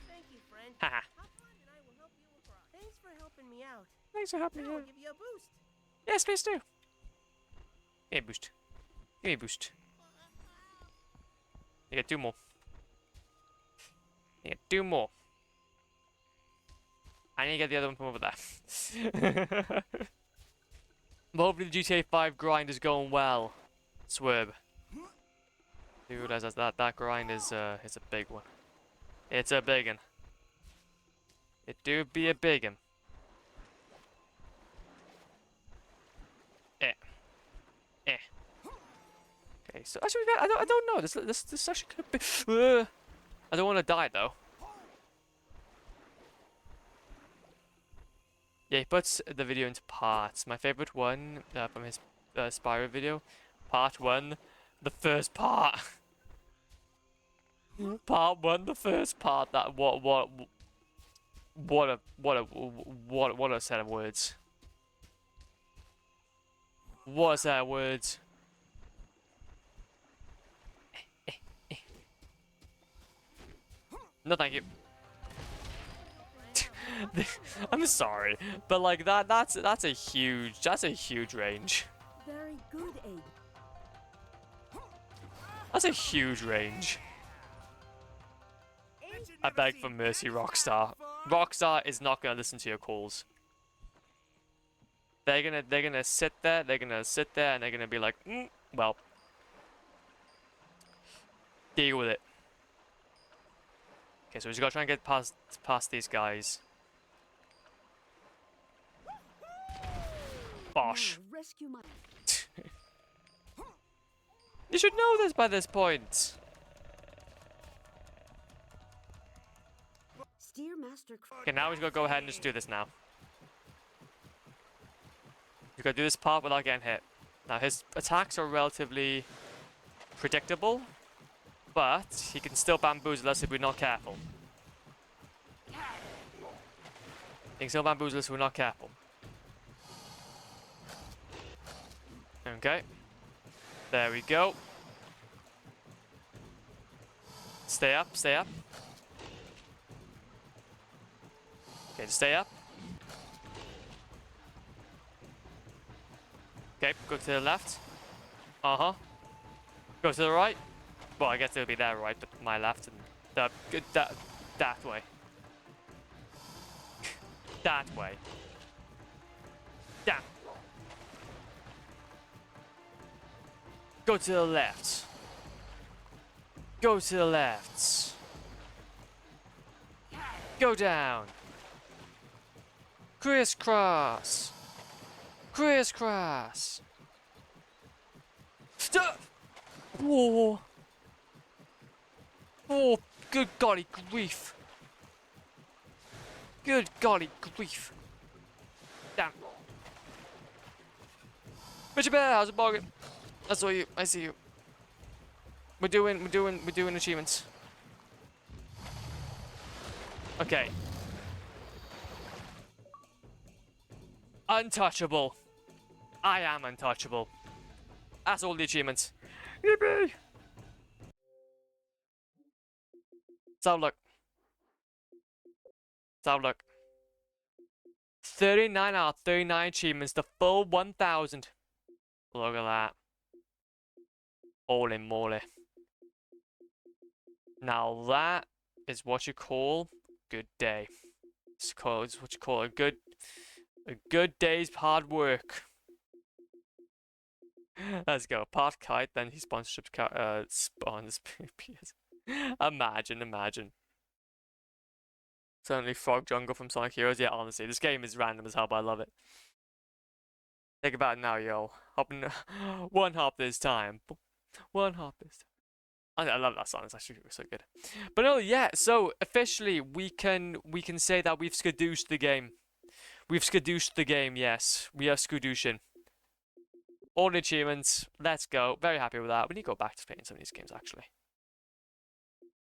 Thank you, friend. Haha. Have fun and I will help you across. Thanks for helping me out. Thanks for helping Now me I'll out. give you a boost. Yes, please do. Give me a boost. Give me a boost. You get 2 more. You get 2 more. I need to get the other one from over there. But hopefully the GTA 5 grind is going well. Swerve. You realize that grind is it's a big one. It's a big one. It do be a big one. Okay, so actually I don't know. This actually could be. I don't want to die though. Yeah, he puts the video into parts. My favorite one from his Spyro video, part 1, the first part. Part 1, the first part. That what a set of words. What a set of words. No, thank you. I'm sorry, but like that's a huge range. Very good, Abe. That's a huge range. I beg for mercy, Rockstar. Rockstar is not gonna listen to your calls. They're gonna sit there, and they're gonna be like, well, deal with it. Okay, so we just gotta try and get past these guys. Bosh. Now rescue my. You should know this by this point. Steer Master. Okay, now we just gotta go ahead and just do this now. You gotta do this part without getting hit. Now his attacks are relatively predictable, but he can still bamboozle us if we're not careful. He can still bamboozle us if we're not careful. Okay. There we go. Stay up, stay up. Okay, stay up. Okay, go to the left. Uh-huh. Go to the right. Well, I guess it'll be their right, but my left and that way. That way. Damn. Go to the left. Go to the left. Go down. Crisscross. Crisscross. Stop. Whoa. Oh, good golly grief. Good golly grief. Damn. Richard Bear, how's it bargain? I saw you. I see you. We're doing achievements. Okay. Untouchable. I am untouchable. That's all the achievements. Yippee! So look. So look. 39 out of 39 achievements, the full 1,000. Look at that. Holy moly. Now that is what you call good day. It's what you call a good day's hard work. Let's go. Part kite, then he sponsorship spawns. Imagine. Certainly Frog Jungle from Sonic Heroes. Yeah, honestly, this game is random as hell, but I love it. Think about it now, yo. Hopping one hop this time. One hop this time. I love that song. It's actually so good. But no, yeah. So officially, we can say that we've skadooshed the game. We've skadooshed the game. Yes, we are skadooshing. All the achievements. Let's go. Very happy with that. We need to go back to playing some of these games. Actually,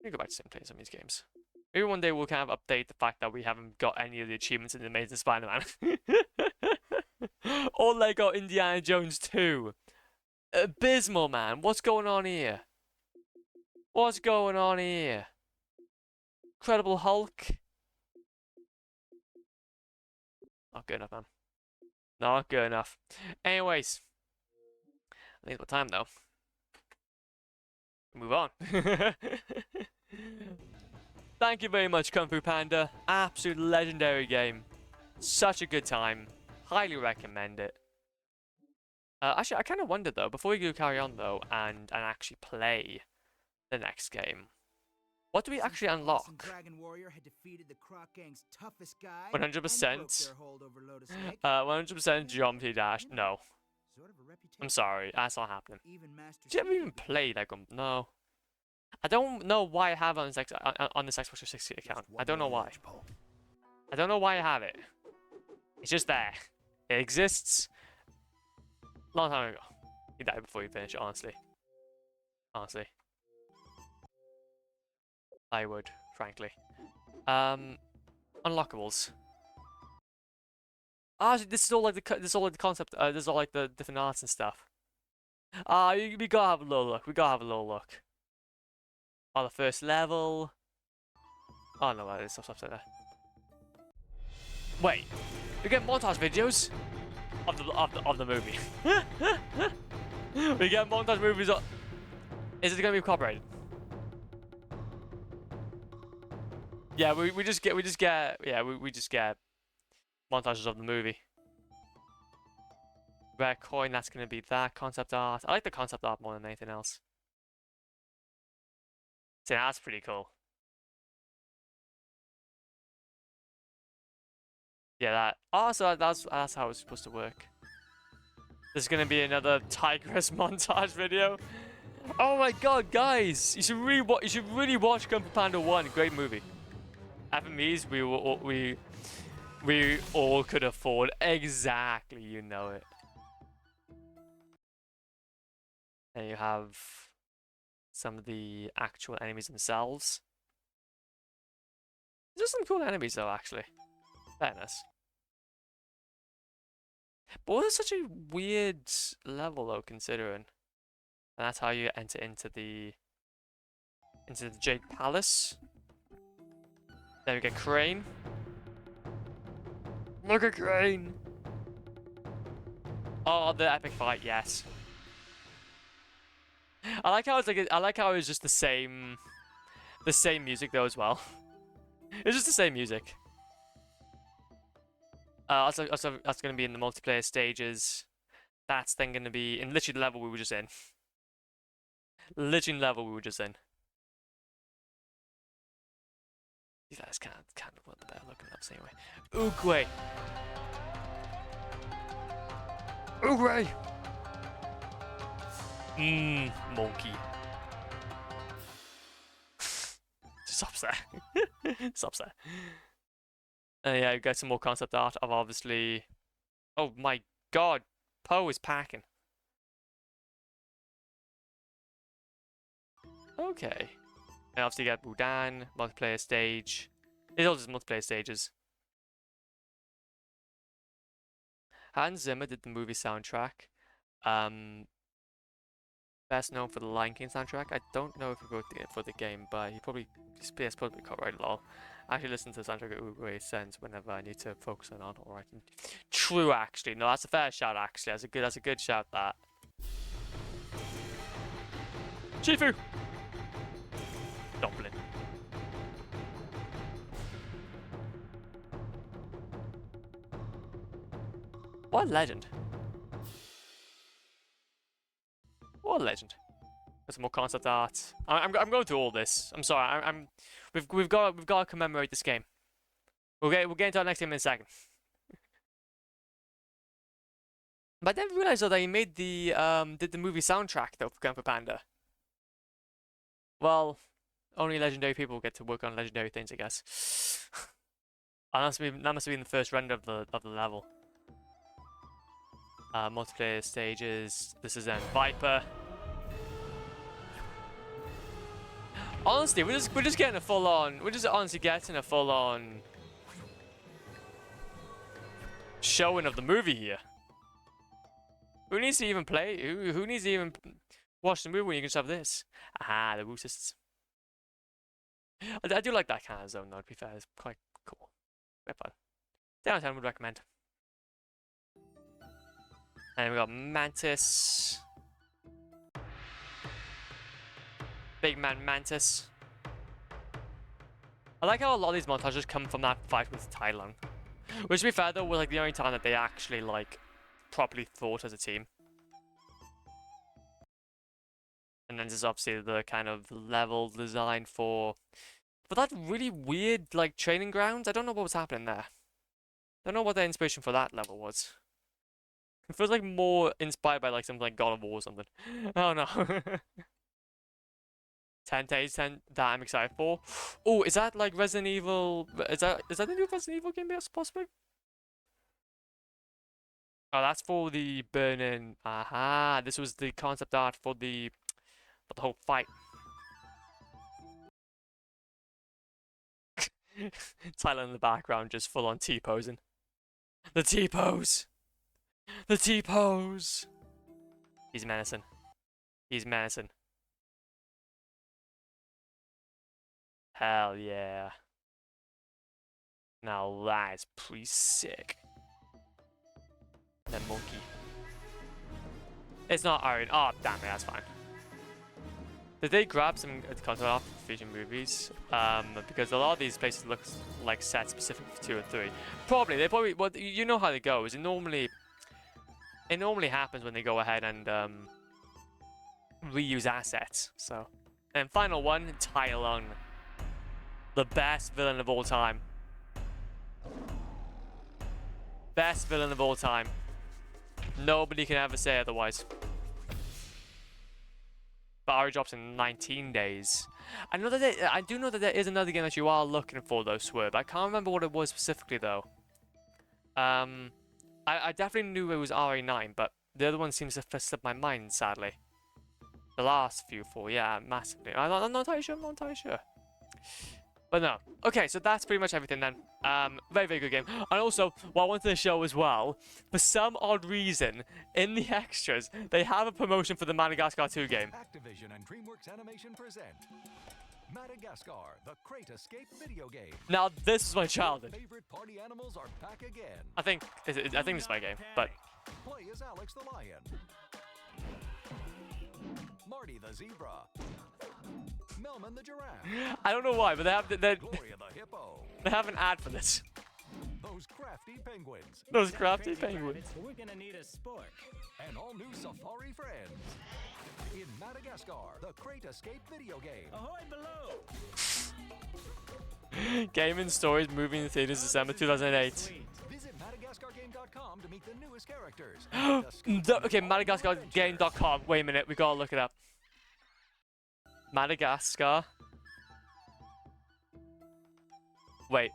we need to go back to playing some of these games. Maybe one day we'll kind of update the fact that we haven't got any of the achievements in the Amazing Spider-Man. Or Lego Indiana Jones 2. Abysmal, man. What's going on here? What's going on here? Incredible Hulk. Not good enough, man. Not good enough. Anyways. I think it's about time, though. Move on. Thank you very much, Kung Fu Panda. Absolute legendary game. Such a good time. Highly recommend it. Actually, I kind of wonder, though, before we go carry on, though, and actually play the next game, what do we actually unlock? Dragon Warrior had defeated the Croc Gang's toughest guy 100%. 100% geometry dash. No. I'm sorry. That's not happening. Did you ever even play like no. I don't know why I have it on this Xbox 360 account. I don't know why. I don't know why I have it. It's just there. It exists. Long time ago. You died before you finish it, honestly. Honestly. I would, frankly. Unlockables. Ah, this is all like the concept. This is all like the different arts and stuff. We gotta have a little look. We gotta have a little look. Oh, the first level. Oh no, there's stuff there. Wait, we get montage videos of the movie. We get montage movies. Is it gonna be copyrighted? Yeah, we just get montages of the movie. Rare coin, that's gonna be that concept art. I like the concept art more than anything else. So that's pretty cool. Yeah, that. Oh, so that's how it's supposed to work. There's gonna be another Tigress montage video. Oh my god, guys! You should really watch Kung Fu Panda 1. Great movie. FMEs, we all could afford. Exactly, you know it. And you have some of the actual enemies themselves. There's some cool enemies though, actually. Fairness. But it was such a weird level though, considering. And that's how you enter into the Jade Palace. Then we get Crane. Look at Crane! Oh, the epic fight, yes. I like how it's just the same music though as well. It's just the same music. Also, that's gonna be in the multiplayer stages. That's then gonna be in literally the level we were just in. Literally the level we were just in. That's kind of what the better looking levels anyway. Oogway. Oogway. Monkey. Stops there. Stops there. Yeah, you got some more concept art of obviously. Oh my god, Poe is packing. Okay. And obviously you get Budan, multiplayer stage. These are all just multiplayer stages. Hans Zimmer did the movie soundtrack. Best known for the Lion King soundtrack. I don't know if he wrote it for the game, but he probably copyrighted lol. I actually listen to the soundtrack at Uruguay Sense whenever I need to focus on or I can. True, actually. No, that's a fair shout. Actually, that's a good shout. That. Chifu. Dumpling. What a legend. What a legend. There's some more concept art. I'm going through all this. I'm sorry. We've got to commemorate this game. We'll get into our next game in a second. But I didn't realize though that he made did the movie soundtrack though for Kung Fu Panda. Well, only legendary people get to work on legendary things, I guess. And that must have been the first render of the level. Multiplayer stages. This is then Viper. Honestly, we're just getting a full on. We're just honestly getting a full on showing of the movie here. Who needs to even play? Who needs to even watch the movie when you can just have this? Aha, the Woosists. I do like that kind of zone though, to be fair. It's quite cool. Quite fun. 10 out of 10 would recommend. And we got Mantis. Big man Mantis. I like how a lot of these montages come from that fight with Tai Lung. Which, to be fair though, was like the only time that they actually like properly thought as a team. And then there's obviously the kind of level design for that really weird like training grounds. I don't know what was happening there. Don't know what the inspiration for that level was. It feels like more inspired by like something like God of War or something. Oh no. 10 days, 10 that I'm excited for. Oh, is that like Resident Evil? Is that the new Resident Evil game that's possible? Oh, that's for the burning. Aha, this was the concept art for the whole fight. Tyler in the background just full on T-posing. The T-pose! The T-pose! He's menacing. He's menacing. Hell yeah. Now that is pretty sick. That monkey. It's not iron. Oh, damn it, that's fine. Did they grab some content off future movies? Because a lot of these places look like set specific for 2 or 3. Probably. They probably. Well, you know how it goes. It normally happens when they go ahead and reuse assets. So, and final one, Tai Lung, the best villain of all time. Best villain of all time. Nobody can ever say otherwise. But Ari drops in 19 days. I do know that there is another game that you are looking for though, Swerve. I can't remember what it was specifically though. I definitely knew it was RA9, but the other one seems to slip my mind, sadly. The last few 4, yeah, massively. I'm not entirely sure. But no. Okay, so that's pretty much everything then. Very, very good game. And also, what I wanted to show as well, for some odd reason, in the extras, they have a promotion for the Madagascar 2 game. Activision and DreamWorks Animation present Madagascar, the Crate Escape video game. Now, this is my childhood. Favorite party animals are back again. I think this is my game, but Play as Alex the lion, Marty the zebra, Melman the giraffe. I don't know why, but Gloria the hippo. they have an ad for this. Those crafty penguins. Those crafty penguins. We're gonna need a sport. And all new safari friends. In Madagascar, the Crate Escape video game. Ahoy below! Game and Stories moving in theaters December 2008. Visit MadagascarGame.com to meet the newest characters. Okay, MadagascarGame.com. Wait a minute, we gotta look it up. Madagascar. Wait.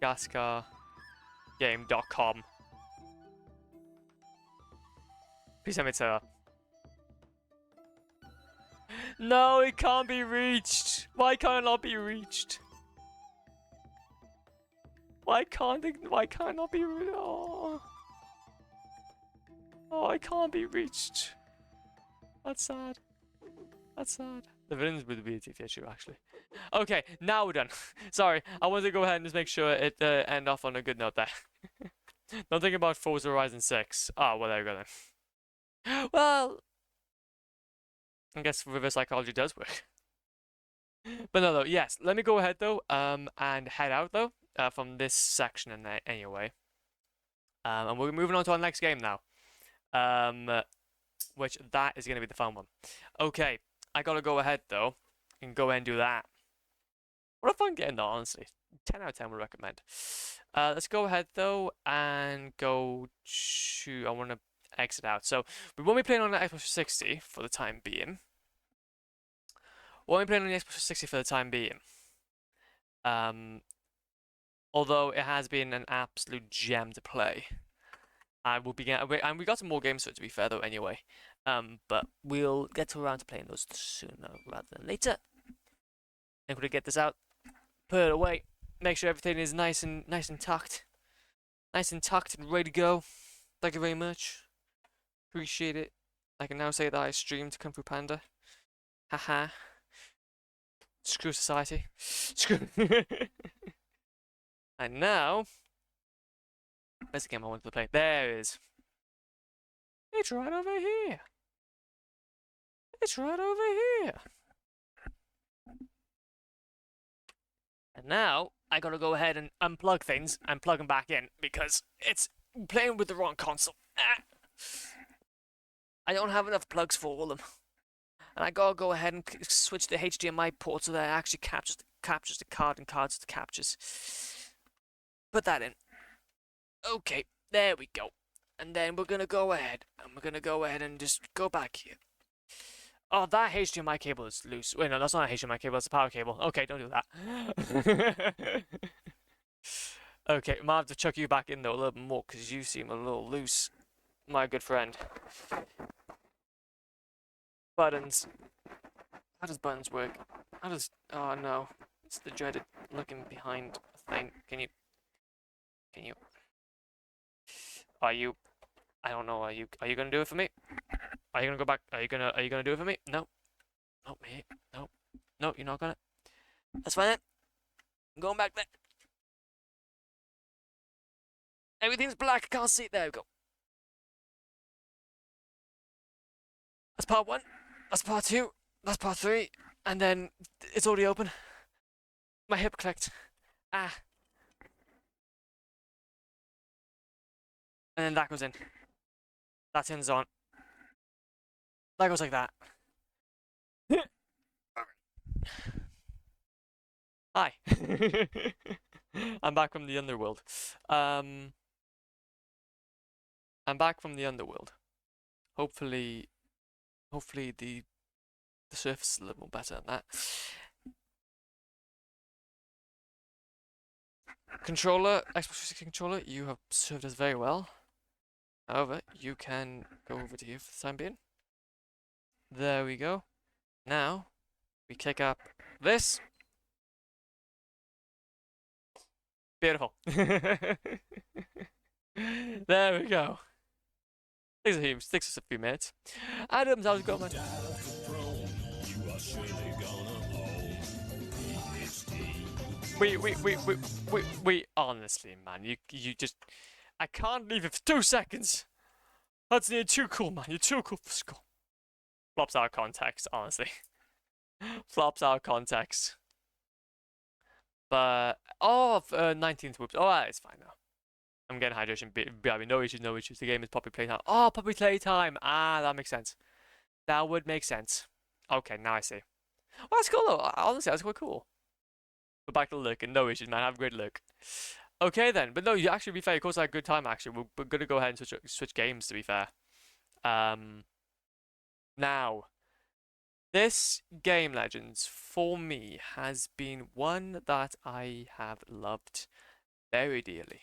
MadagascarGame.com. Please tell me it's up. No, it can't be reached. Why can't it not be reached? Why can't it not be reached? Oh, it can't be reached. That's sad. That's sad. The villains would be a TTHU, actually. Okay, now we're done. Sorry, I wanted to go ahead and just make sure it end off on a good note there. Don't think about Forza Horizon 6. Oh, well, there we go then. Well, I guess reverse psychology does work. But no, though, yes. Let me go ahead, though, and head out, though, from this section in there anyway. And we're moving on to our next game now. Which, that is going to be the fun one. Okay, I got to go ahead, though, and go ahead and do that. What a fun game, though, honestly. 10 out of 10 would recommend. Let's go ahead, though, and go to... I want to exit out. So, we won't be playing on the Xbox 360 for the time being. Won't be playing on the Xbox 360 for the time being. Although it has been an absolute gem to play. And we got some more games for it, to be fair, though, anyway. But we'll get around to playing those sooner rather than later. I'm gonna get this out, put it away, make sure everything is nice and tucked, and ready to go. Thank you very much. Appreciate it. I can now say that I streamed Kung Fu Panda. Haha. Screw society. Screw. And now, where's the game I wanted to play? There it is. It's right over here. It's right over here. And now, I gotta go ahead and unplug things and plug them back in because it's playing with the wrong console. Ah. I don't have enough plugs for all of them. And I gotta go ahead and switch the HDMI port so that it actually captures the card and cards the captures. Put that in. Okay, there we go. And then we're gonna go ahead and just go back here. Oh, that HDMI cable is loose. Wait, no, that's not a HDMI cable, that's a power cable. Okay, don't do that. Okay, I might have to chuck you back in though a little bit more because you seem a little loose, my good friend. Buttons. How does buttons work? How does... Oh no. It's the dreaded looking behind thing. Can you... Are you... I don't know, are you gonna do it for me? Are you gonna go back? Are you gonna do it for me? No. No, mate. No. No, you're not gonna. That's fine then. I'm going back there. Everything's black, I can't see it. There we go. That's part 1. That's part 2. That's part 3. And then it's already open. My hip clicked. Ah. And then that goes in. That turns on. That goes like that. Hi. I'm back from the underworld. I'm back from the underworld. Hopefully the surface is a little more better than that. Controller, Xbox 360 controller, you have served us very well. However, you can go over to here for the time being. There we go. Now, we kick up this. Beautiful. There we go. Takes us a few minutes. Adams, how's it going, man? We honestly, man, you just... I can't leave it for 2 seconds. That's near too cool, man. You're too cool for school. Flops out of context, honestly. Flops out of context. But, oh, 19th whoops. Oh, it's fine now. I'm getting hydration. No issues. The game is puppy playtime. Oh, puppy playtime. Ah, that makes sense. That would make sense. Okay, now I see. Well, that's cool though. Honestly, that's quite cool. But back to the look, and no issues, man. Have a great look. Okay then, but no, you actually, to be fair, of course, I had a good time. Actually, we're gonna go ahead and switch games. To be fair, now, this game, Legends, for me has been one that I have loved very dearly.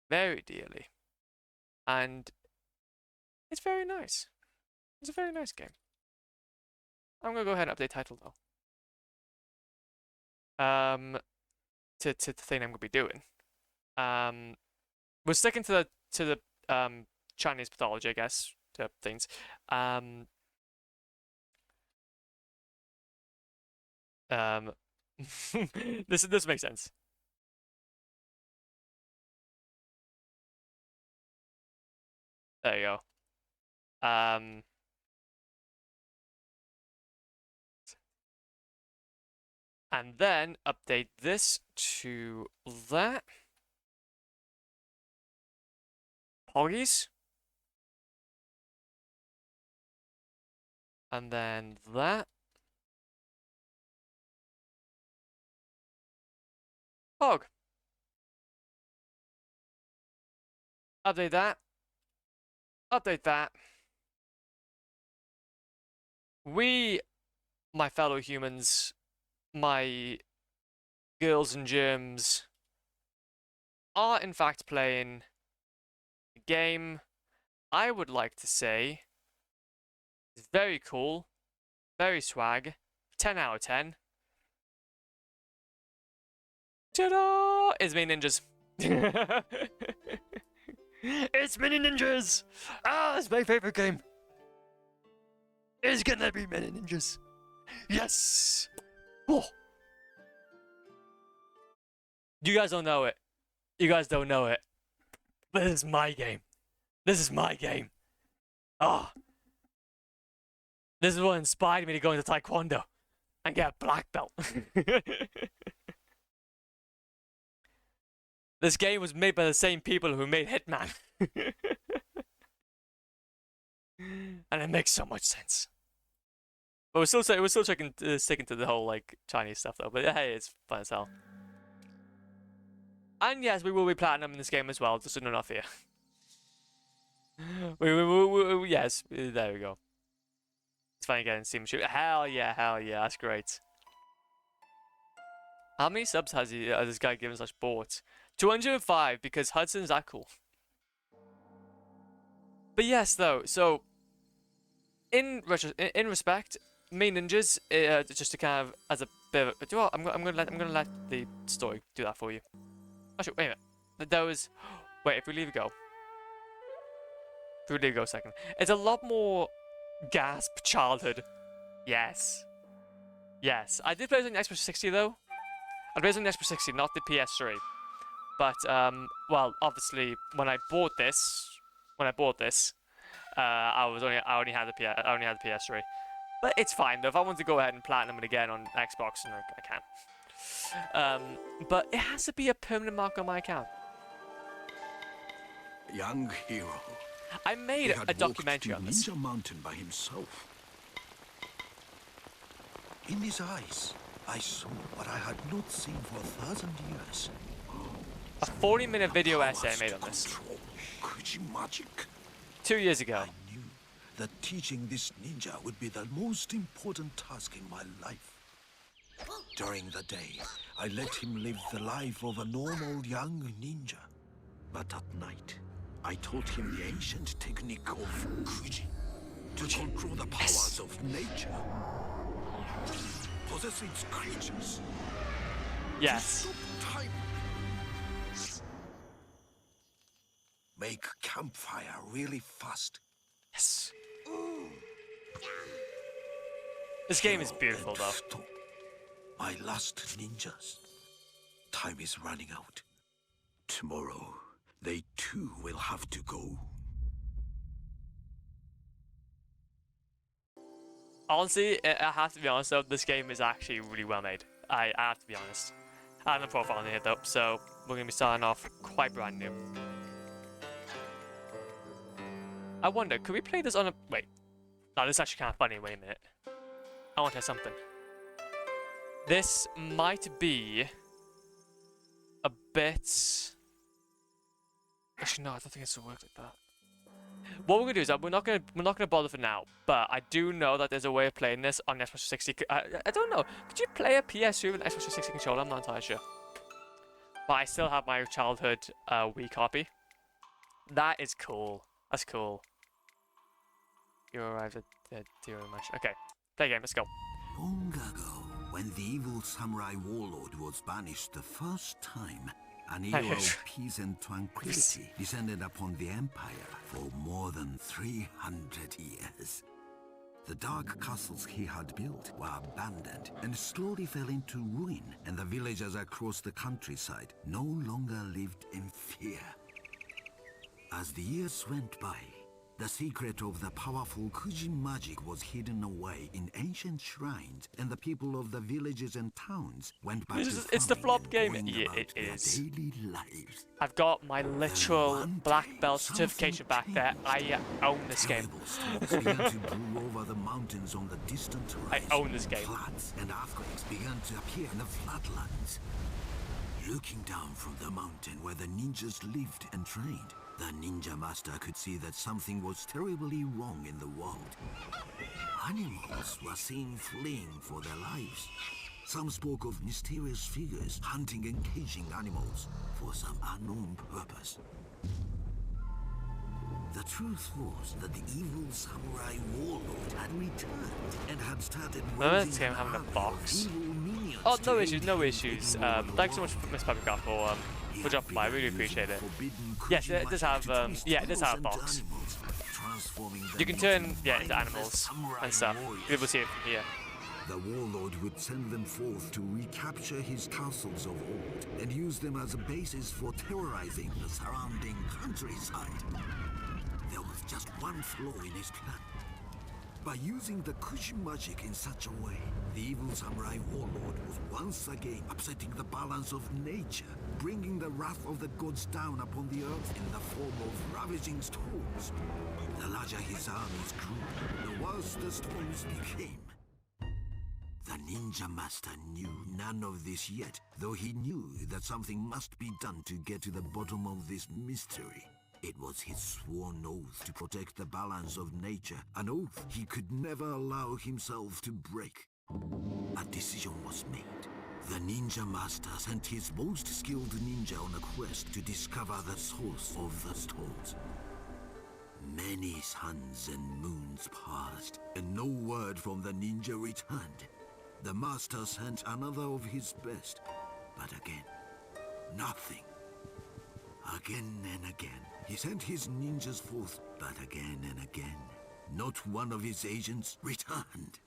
Very dearly. And it's very nice. It's a very nice game. I'm gonna go ahead and update title though. To the thing I'm gonna be doing. We're sticking to the Chinese pathology, I guess, to things. This makes sense. There you go. And then update this to that. Poggies. And then that. Pog. Update that. Update that. We, my fellow humans, my girls and germs, are in fact playing a game I would like to say It's very cool. Very swag. 10 out of 10. Ta-da! It's Mini Ninjas. It's Mini Ninjas! Ah, it's my favorite game. It's gonna be Mini Ninjas. Yes! Oh. You guys don't know it. You guys don't know it. But this is my game. This is my game. Ah. Oh. This is what inspired me to go into Taekwondo and get a black belt. This game was made by the same people who made Hitman. And it makes so much sense. But we're still sticking to the whole like Chinese stuff though. But hey, it's fun as hell. And yes, we will be platinum in this game as well, just so no fear. Yes, there we go. It's funny getting Steam shoot. Hell yeah, that's great. How many subs has this guy given / bought? 205 because Hudson's that cool. But yes, though, so in respect, Mini Ninjas, just to kind of as a bit of a, do you know what? I'm gonna let the story do that for you. Actually, wait a minute. There was, wait, if we leave it go. If we leave it go a second, it's a lot more gasp childhood. Yes. Yes. I did play it on the Xbox 360 though. I played it on the Xbox 360, not the PS3. But well, obviously, when I bought this, I only had the PS3. But it's fine though. If I want to go ahead and platinum it again on Xbox, I can. But it has to be a permanent mark on my account. Young hero. I made a documentary on this. Ninja Mountain by himself. In his eyes, I saw what I had not seen for 1,000 years. A 40-minute video essay I made on this. Kuji magic. 2 years ago. I knew that teaching this ninja would be the most important task in my life. During the day, I let him live the life of a normal young ninja. But at night, I taught him the ancient technique of Kuji to control the powers of nature, possess its creatures. Yes. To stop time. Make campfire really fast. Yes. This game is beautiful though. Stop. My last ninjas. Time is running out. Tomorrow, they too will have to go. Honestly, I have to be honest though, this game is actually really well made. I have to be honest. I have no profile on here though, so we're going to be starting off quite brand new. I wonder, could we play this on a... Wait. No, this is actually kind of funny. Wait a minute. I want to try something. This might be a bit... Actually, no, I don't think it's gonna work like that. What we're gonna do is we're not gonna bother for now. But I do know that there's a way of playing this on the Xbox 360. I don't know. Could you play a PS3 with an Xbox 360 controller? I'm not entirely sure. But I still have my childhood Wii copy. That is cool. That's cool. You arrived at the Deer Match. Okay, play game. Let's go. Long ago, when the evil samurai warlord was banished the first time, an era of peace and tranquility descended upon the empire for more than 300 years. The dark castles he had built were abandoned and slowly fell into ruin, and the villagers across the countryside no longer lived in fear. As the years went by, the secret of the powerful Kuji magic was hidden away in ancient shrines, and the people of the villages and towns went back to it's the flop game. Yeah, it is. I've got my literal black belt certification back there. I own this game. began to brew over the mountains on the distant horizon. I own this game. Floods and earthquakes began to appear in the flatlands. Looking down from the mountain where the ninjas lived and trained, the ninja master could see that something was terribly wrong in the world. Animals were seen fleeing for their lives. Some spoke of mysterious figures hunting and caging animals for some unknown purpose. The truth was that the evil samurai warlord had returned and had started Remember this raising game an having a army box? of evil minions Oh, to no aid issues, him no in issues. taking over the Thanks so much, world. Miss Paprika, for dropping by. I really appreciate it. Yes, it does have, yeah, it does have a box. You can turn, yeah, into animals and stuff. You'll be able to see it from here. The warlord would send them forth to recapture his castles of old and use them as a basis for terrorizing the surrounding countryside. There was just one flaw in his plan. By using the Kushin magic in such a way, the evil samurai warlord was once again upsetting the balance of nature, bringing the wrath of the gods down upon the earth in the form of ravaging storms. The larger his armies grew, the worse the storms became. The ninja master knew none of this yet, though he knew that something must be done to get to the bottom of this mystery. It was his sworn oath to protect the balance of nature, an oath he could never allow himself to break. A decision was made. The ninja master sent his most skilled ninja on a quest to discover the source of the storms. Many suns and moons passed, and no word from the ninja returned. The master sent another of his best, but again, nothing. Again and again, he sent his ninjas forth, but again and again, not one of his agents returned.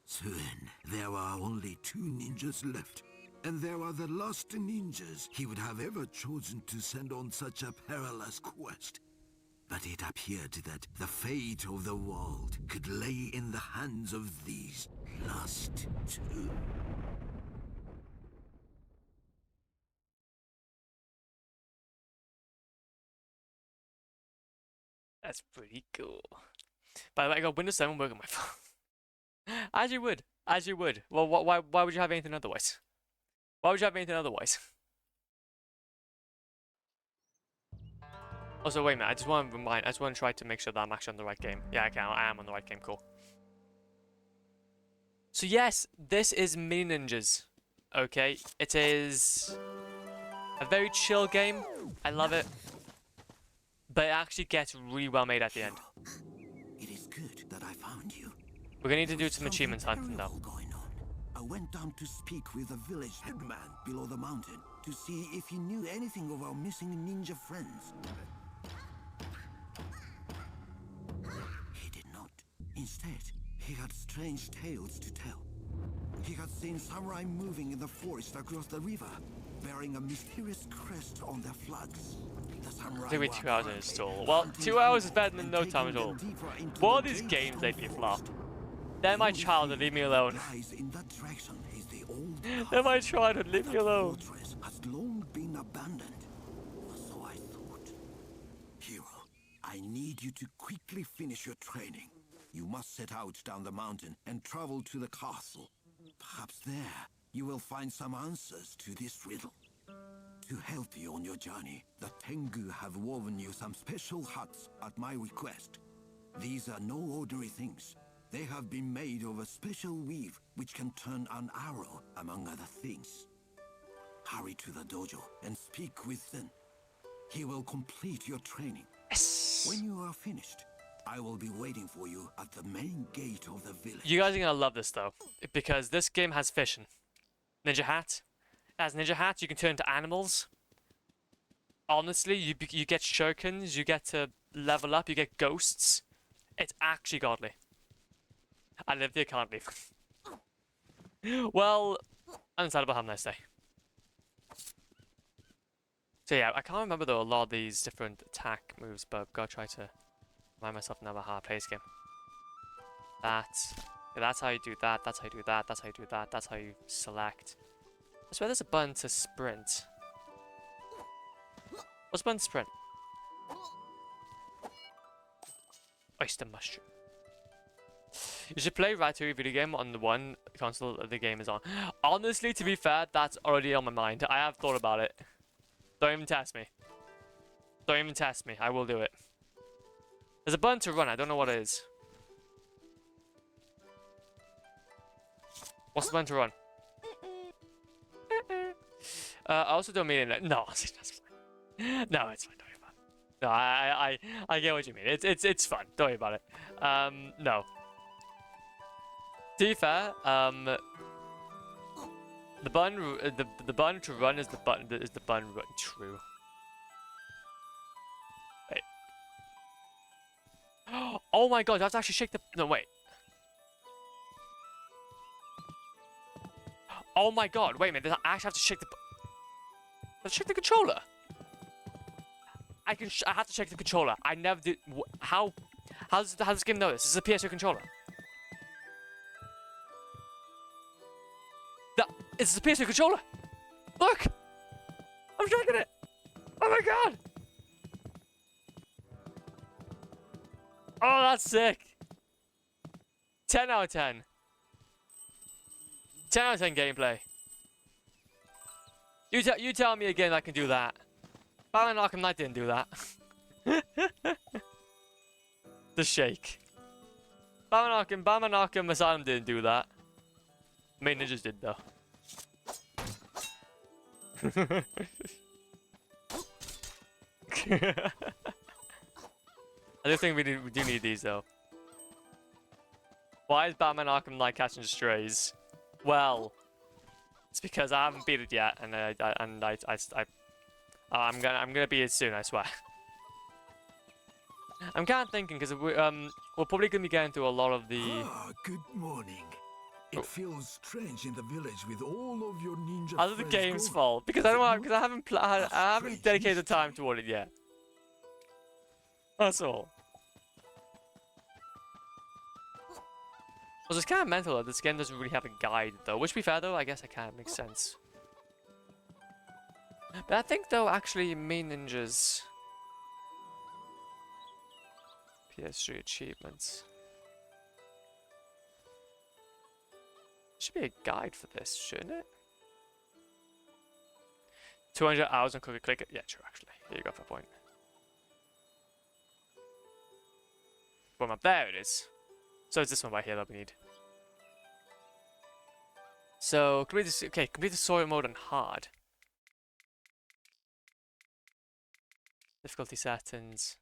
Soon, there were only 2 ninjas left, and they were the last ninjas he would have ever chosen to send on such a perilous quest. But it appeared that the fate of the world could lay in the hands of these last 2. That's pretty cool. By the way, I got Windows 7 working on my phone. As you would. As you would. Well, why would you have anything otherwise? Why would you have anything otherwise? Also, wait a minute. I just want to try to make sure that I'm actually on the right game. Yeah, I am on the right game. Cool. So yes, this is Mini Ninjas. Okay, it is a very chill game. I love it. But it actually gets really well made at the end. It is good that I found you. We're gonna need to do some achievements hunting though. Going on. I went down to speak with the village headman below the mountain to see if he knew anything of our missing ninja friends. He did not. Instead, he had strange tales to tell. He had seen samurai moving in the forest across the river, bearing a mysterious crest on their flags. The samurai Took me 2 hours to install. Well, 2 hours is better than no time at all. What are these games lately flop? They're my childhood, leave me alone. They're my childhood, leave me alone. The fortress has long been abandoned. So I thought. Hero, I need you to quickly finish your training. You must set out down the mountain and travel to the castle. Perhaps there you will find some answers to this riddle. To help you on your journey, the Tengu have woven you some special huts at my request. These are no ordinary things. They have been made of a special weave which can turn an arrow, among other things. Hurry to the dojo and speak with Zen. He will complete your training. Yes. When you are finished, I will be waiting for you at the main gate of the village. You guys are gonna love this though, because this game has fishing. Ninja hat. As ninja hats, you can turn into animals. Honestly, you get shurikens, you get to level up, you get ghosts. It's actually godly. I live here, can't leave. Well, undecidable, have a nice day. So yeah, I can't remember though a lot of these different attack moves, but I've got to try to remind myself now about how to play this game. That's how you do that, that's how you do that, that's how you do that, that's how you select. I swear there's a button to sprint. What's the button to sprint? Oyster mushroom. You should play Ratatouille video game on the one console that the game is on. Honestly, to be fair, that's already on my mind. I have thought about it. Don't even test me. Don't even test me. I will do it. There's a button to run. I don't know what it is. What's the button to run? I also don't mean it. No, that's fine. No, it's fine. Don't worry about it. No, I get what you mean. It's fun. Don't worry about it. No. To be fair, the button to run is the button run. True. Wait. Oh my god! I have to actually shake the. No wait. Oh my god! Wait a minute. I actually have to shake the. Let's shake the controller. I have to check the controller. I never did. How does this game know this? This is a PS2 controller. It's a PS2 controller. Look, I'm checking it. Oh my god. Oh, that's sick. 10 out of 10. 10 out of 10 gameplay. You tell me again I can do that. Batman Arkham Knight didn't do that. The shake. Batman Arkham Asylum didn't do that. Main Ninjas did though. I do think we do need these though. Why is Batman Arkham Knight catching strays? Well, it's because I haven't beat it yet, and I'm gonna beat it soon, I swear. I'm kind of thinking because we're probably gonna be getting through a lot of the. Ah, good morning. It feels strange in the village with all of your ninja. Other the game's fault because I haven't dedicated time toward it yet. That's all. Well, it's kind of mental that this game doesn't really have a guide though. Which, to be fair though, I guess it kind of makes sense. But I think though, actually, main ninjas. PS3 achievements. Should be a guide for this, shouldn't it? 200 hours on Cookie Click. Yeah, true, actually. Here you go for a point. Boom, up there it is. So it's this one right here that we need. So, complete this. Okay, complete the story mode on hard. Difficulty settings.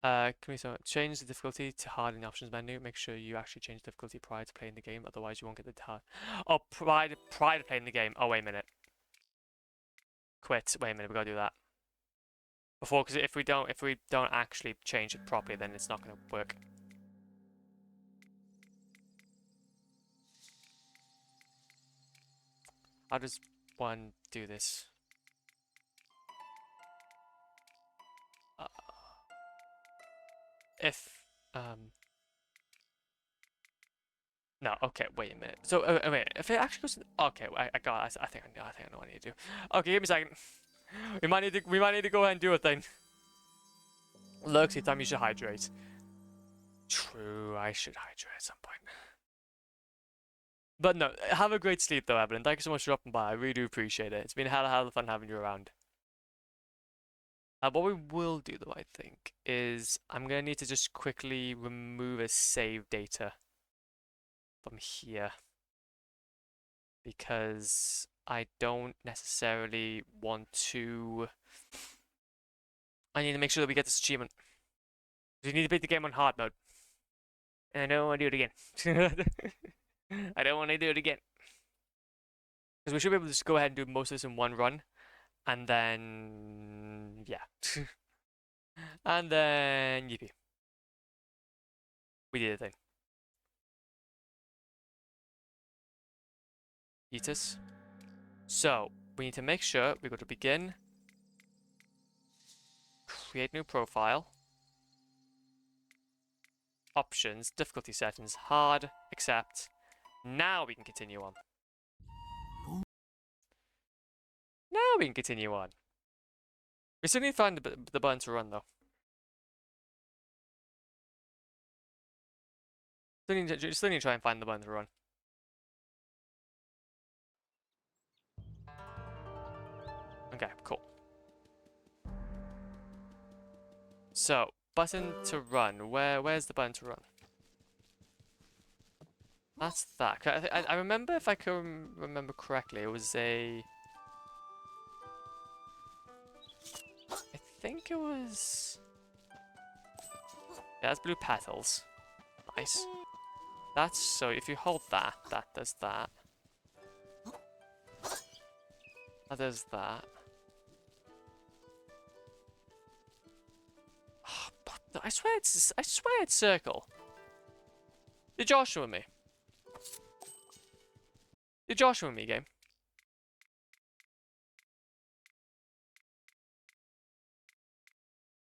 Can we change the difficulty to hard in the options menu? Make sure you actually change difficulty prior to playing the game, otherwise you won't get the hard. Oh, prior to playing the game. Oh, wait a minute. Quit. Wait a minute, we gotta do that. Before, because if we don't actually change it properly, then it's not gonna work. How does one do this? No, okay, wait a minute. So, wait, if it actually goes, okay, I think I know what I need to do. Okay, give me a second. We might need to go ahead and do a thing. Lurks, time you should hydrate. True, I should hydrate at some point. But no, have a great sleep though, Evelyn. Thank you so much for dropping by. I really do appreciate it. It's been hella of fun having you around. What we will do though, I think, is I'm gonna need to just quickly remove a save data from here. Because I don't necessarily want to. I need to make sure that we get this achievement. We need to beat the game on hard mode. And I don't want to do it again. I don't want to do it again. Because we should be able to just go ahead and do most of this in one run. And then. Yeah. And then. Yippee. We did a thing. Yeetus. So, we need to make sure we go to begin. Create new profile. Options, difficulty settings, hard, accept. Now we can continue on. Now we can continue on. We still need to find the button to run though. Still need to try and find the button to run. Okay, cool. So, button to run. Where's the button to run? That's that. I remember, if I can remember correctly, it was a I think it was... Yeah, that's blue petals. Nice. That's so if you hold that, that does that. That does that. Oh, but I swear it's circle. Did Joshua with me? Did Joshua with me, game?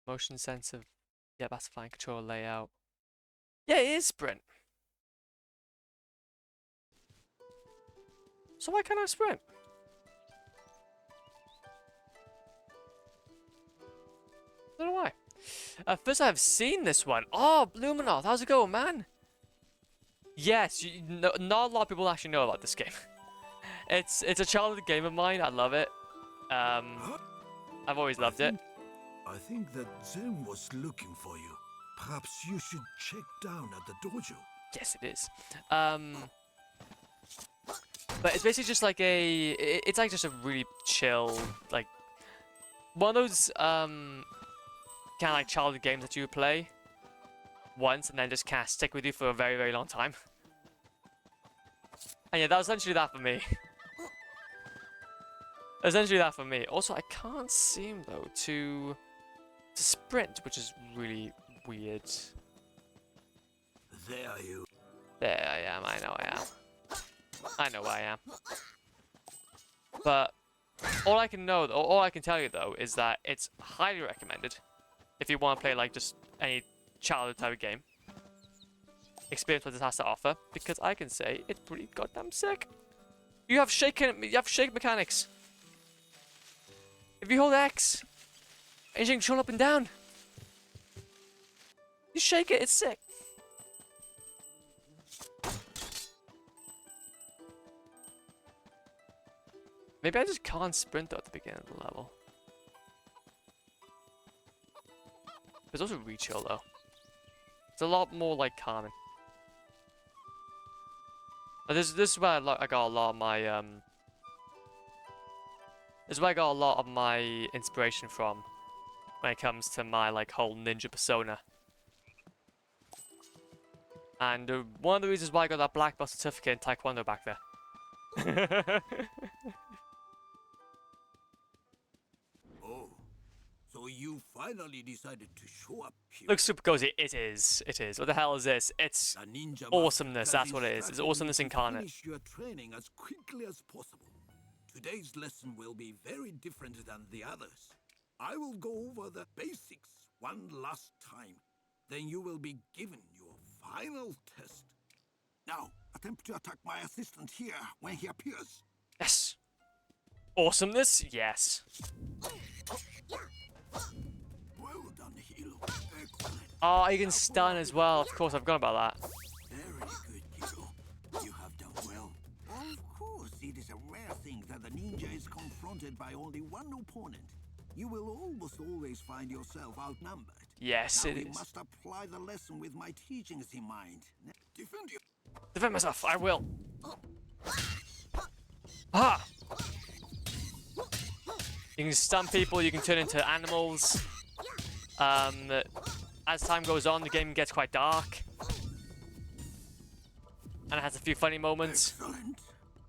Motion sensor. Yeah, that's fine. Control layout. Yeah, it is sprint. So why can't I sprint? I don't know why. First I've seen this one. Oh, Bluminoth, how's it going, man? Yes, not a lot of people actually know about this game. It's a childhood game of mine. I love it. I've always loved it. I think that Zen was looking for you. Perhaps you should check down at the dojo. Yes, it is. But it's basically just like it's like just a really chill, like one of those kind of like childhood games that you play once and then just kind of stick with you for a very, very long time. And yeah, that was essentially that for me. Essentially that for me. Also, I can't seem though to sprint, which is really weird. There you. There I am. I know I am. I know I am. But all I can tell you though is that it's highly recommended if you want to play like just any childhood type of game. Experience what this has to offer, because I can say it's pretty goddamn sick. You have shake mechanics. If you hold X, and you can control up and down, you shake it, it's sick. Maybe I just can't sprint though at the beginning of the level. There's also re-chill though. It's a lot more like calming. This is where I got a lot of my this is where I got a lot of my inspiration from when it comes to my like whole ninja persona. And one of the reasons why I got that black belt certificate in Taekwondo back there. Oh, so you finally decided to show up here. Looks super cozy. It is. It is. What the hell is this? It's The ninja awesomeness. master That's what it is. It's awesomeness to incarnate. Finish your training as quickly as possible. Today's lesson will be very different than the others. I will go over the basics one last time. Then you will be given your final test. Now, attempt to attack my assistant here when he appears. Yes. Awesomeness. Yes. Well done, Hilo. Excellent. Oh, you can stun as well. Of course, I've forgotten about that. Very good, Hilo. You have done well. Of course, it is a rare thing that the ninja is confronted by only one opponent. You will almost always find yourself outnumbered. Yes, Now it we is. must apply the lesson with my teachings in mind. Defend you. Defend myself. I will. Ah. You can stun people. You can turn into animals. As time goes on, the game gets quite dark, and it has a few funny moments. Excellent.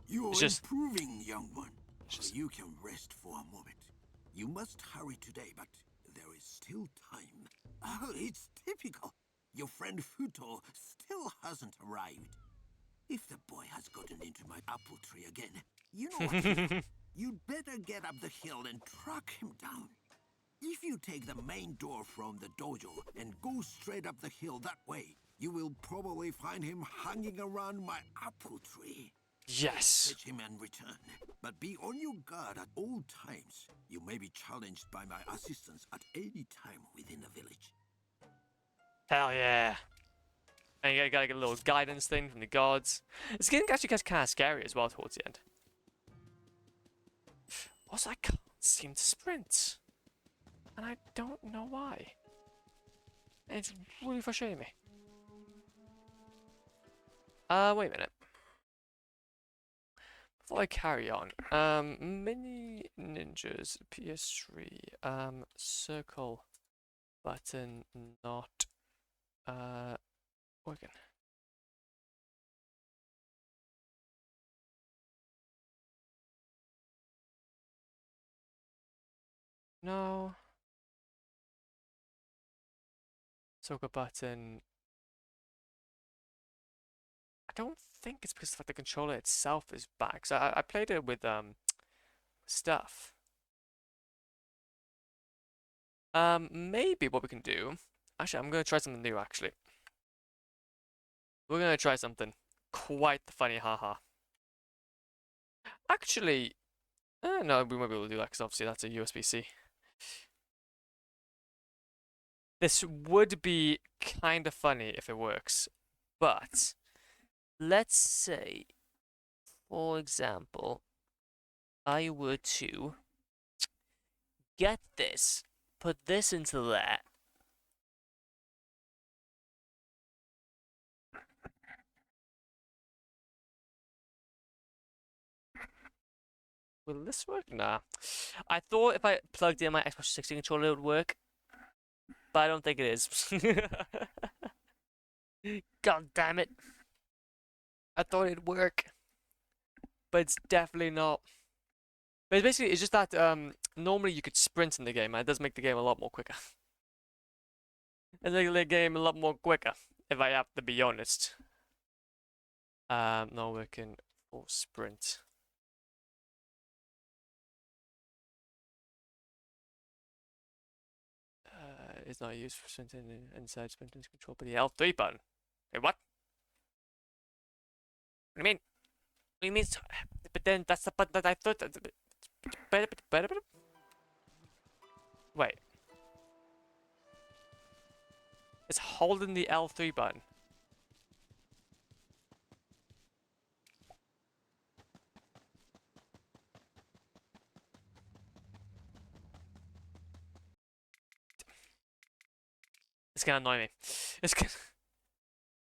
You are It's just- improving, young one. So you can rest for a moment. You must hurry today, but there is still time. Oh, it's typical. Your friend Futo still hasn't arrived. If the boy has gotten into my apple tree again, you know what to do. You'd better get up the hill and track him down. If you take the main door from the dojo and go straight up the hill that way, you will probably find him hanging around my apple tree. Yes. Fetch him and return. But be on your guard at all times. You may be challenged by my assistants at any time within the village. Hell yeah. And you gotta get a little guidance thing from the gods. This game actually gets kind of scary as well towards the end. Also, I can't seem to sprint. And I don't know why. It's really frustrating me. Wait a minute. Before I carry on, mini ninjas, PS3, circle button not working. No. Circle button. I don't think it's because like the controller itself is back. So I played it with stuff. Maybe what we can do. Actually, I'm gonna try something new. Actually, we're gonna try something quite funny. Haha. Actually, no, we won't be able to do that because obviously that's a USB-C. This would be kind of funny if it works, but let's say, for example, I were to get this, put this into there. Will this work? Nah. I thought if I plugged in my Xbox 360 controller it would work, but I don't think it is. God damn it. I thought it'd work, but it's definitely not. But basically, it's just that normally you could sprint in the game, and it does make the game a lot more quicker. It makes the game a lot more quicker, if I have to be honest. Not working for sprint. Is not used for sprinting inside sprinting control, but the L3 button. Wait, what? What do you mean? What do you mean? But then that's the button that I thought. Wait. It's holding the L3 button. It's gonna annoy me. It's gonna...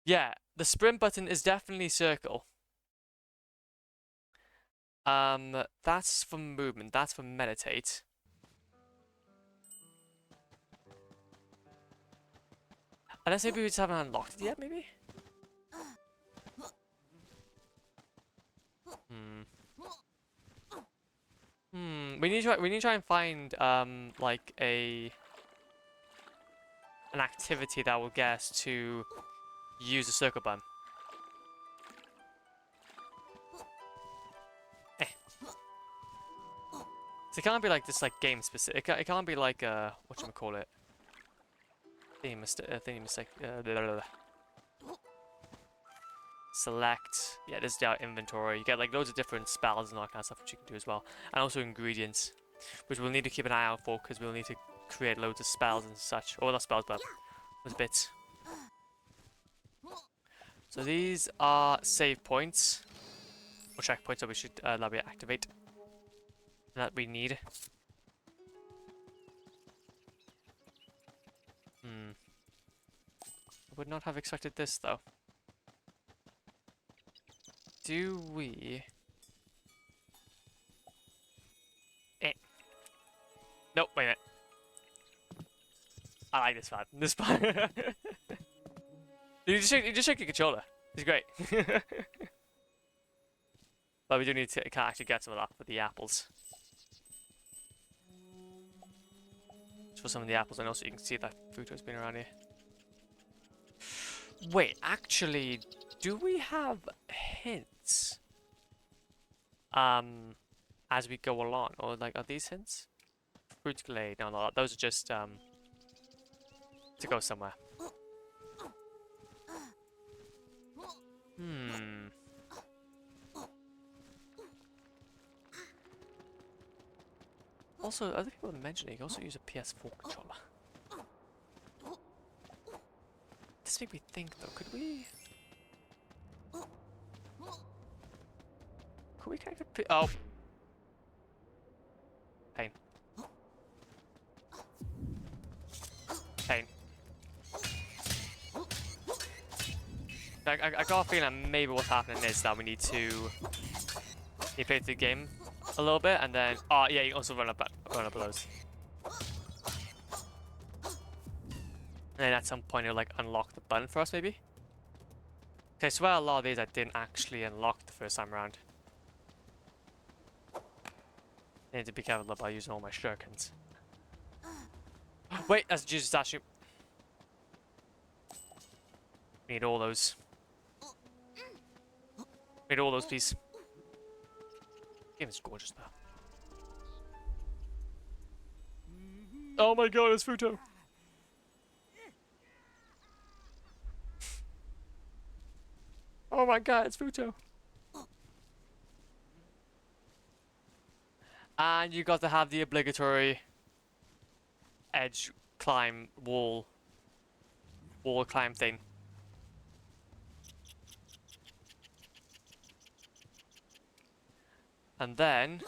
Yeah, the sprint button is definitely circle. That's for movement. That's for meditate. Unless maybe we just haven't unlocked it yet, maybe? We need to try and find like an activity that will get us to use the circle button. So it can't be like this like game specific. It can't be like whatchamacallit. Theme mistake. Select. Yeah, this is our inventory. You get like loads of different spells and all that kind of stuff which you can do as well. And also ingredients, which we'll need to keep an eye out for because we'll need to create loads of spells and such. Or not spells, but those bits. So these are save points. Or checkpoints that we should that we activate. That we need. I would not have expected this though. Do we... Nope, wait a minute. I like this part. This part. you just shake your controller. It's great. But we do need to can't actually get some of that for the apples. Just for some of the apples, and also you can see that food has been around here. Wait, actually, do we have hints? As we go along, or like, are these hints? Fruit glade, no, those are just to go somewhere. Also, other people have mentioned you can also use a PS4 controller. This made me think though, could we connect a oh. Pain. Pain. I got a feeling that maybe what's happening is that we need to You play through the game a little bit, and then yeah, you can also run up those. And then at some point you'll like unlock the button for us, maybe. Okay, I swear a lot of these I didn't actually unlock the first time around. I need to be careful about using all my shurikens. Wait, that's Jesus statue. Need all those. Need all those, please. Game is gorgeous though. Oh my god, it's Futo. Oh my god, it's Futo. And you got to have the obligatory edge climb wall climb thing. And then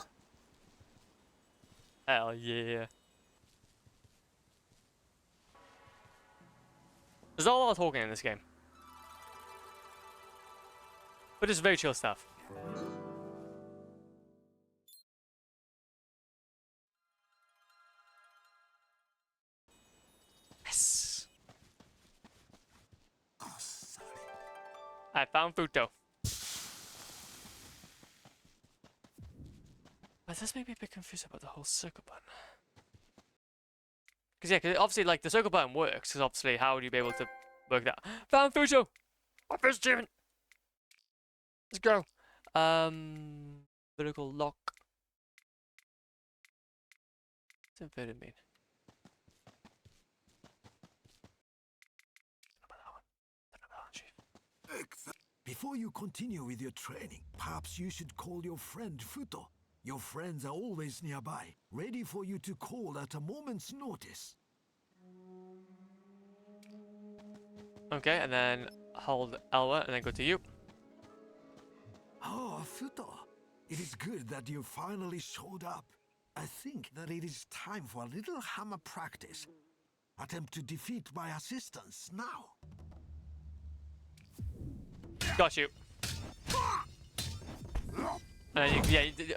hell yeah. There's not a lot of talking in this game. But it's very chill stuff. Yes. I found Futo. But this made me a bit confused about the whole circle button. Because yeah, cause obviously like the circle button works, because obviously how would you be able to work that? Found Futo! My first achievement! Let's go. Vertical lock. What's inverted mean? Before you continue with your training, perhaps you should call your friend Futo. Your friends are always nearby, ready for you to call at a moment's notice. Okay, and then hold Elwa and then go to you. Oh, Futo. It is good that you finally showed up. I think that it is time for a little hammer practice. Attempt to defeat my assistants now. Got you.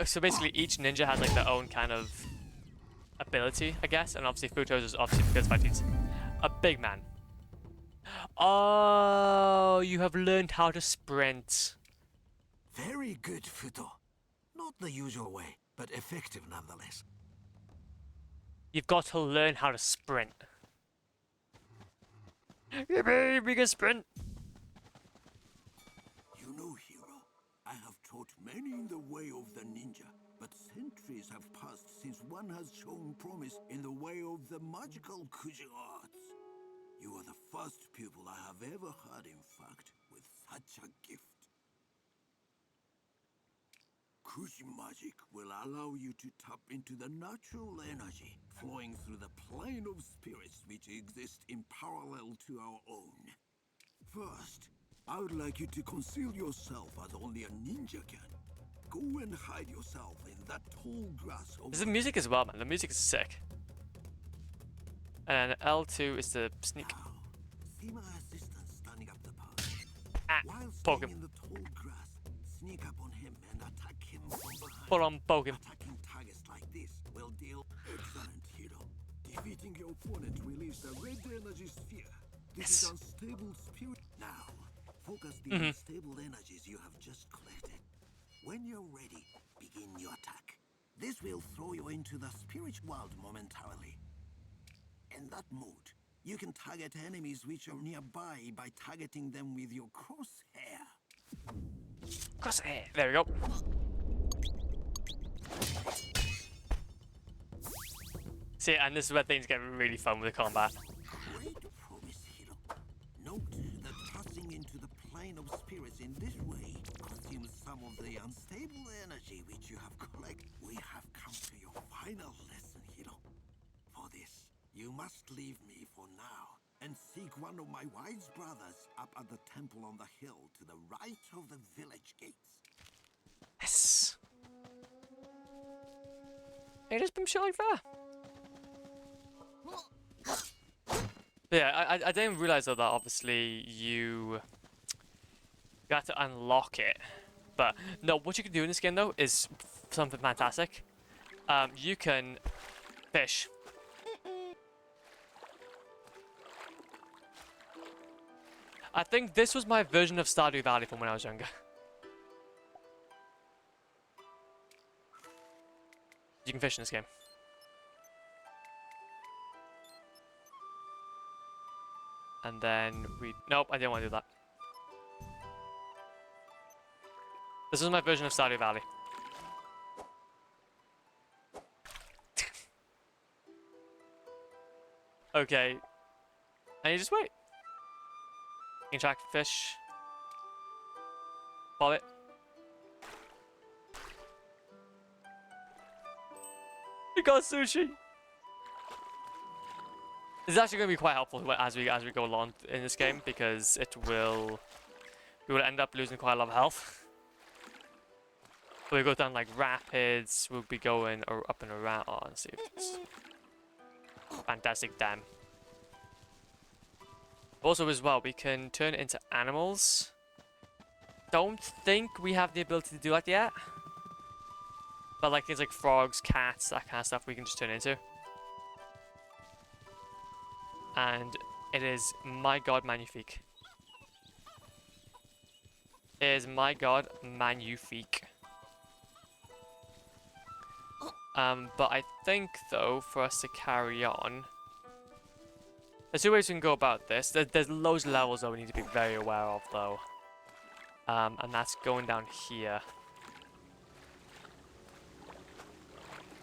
So basically each ninja has like their own kind of ability, I guess, and obviously Futo's is obviously because he's a big man. Oh, you have learned how to sprint. Very good, Futo. Not the usual way, but effective nonetheless. You've got to learn how to sprint. Yippee, we can sprint. You know, hero, I have taught many in the way of the ninja, but centuries have passed since one has shown promise in the way of the magical Kuji arts. You are the first pupil I have ever had, in fact, with such a gift. Kuji magic will allow you to tap into the natural energy flowing through the plane of spirits which exist in parallel to our own. First, I would like you to conceal yourself as only a ninja can. Go and hide yourself in that tall grass over... There's the music as well, man. The music is sick. And L2 is the sneak. Now, see my assistant standing up the path. While poke staying him. in the tall grass, sneak up on him and attack him from behind. Full on poke him. Attacking targets like this will deal... Excellent, hero. Defeating your opponent releases a red energy sphere. This is unstable spirit. Now, focus the unstable energies you have just collected. When you're ready, begin your attack. This will throw you into the spirit world momentarily. In that mode, you can target enemies which are nearby by targeting them with your crosshair. Crosshair. There we go. See, and this is where things get really fun with the combat. Great promise, hero. Note that passing into the plane of spirits in this way consumes some of the unstable energy which you have collected. We have come to your final lesson, hero. For this, you must leave me for now and seek one of my wise brothers up at the temple on the hill to the right of the village gates. Yes. It has been showing fair. Yeah, I didn't realize though that obviously you got to unlock it But no, what you can do in this game though is something fantastic. You can fish. I think this was my version of Stardew Valley from when I was younger. You can fish in this game. And then we... Nope, I didn't want to do that. This is my version of Stardew Valley. Okay. And you just wait. You can track fish. Follow it. We got sushi! This is actually going to be quite helpful as we go along in this game, because we will end up losing quite a lot of health. So we go down like rapids, we'll be going up and around. Oh, let's see if it's fantastic dam. Also as well, we can turn it into animals. Don't think we have the ability to do that yet. But like things like frogs, cats, that kind of stuff we can just turn into. And it is my god magnifique. It is my god magnifique. But I think though, for us to carry on, there's two ways we can go about this. There's loads of levels that we need to be very aware of though. And that's going down here.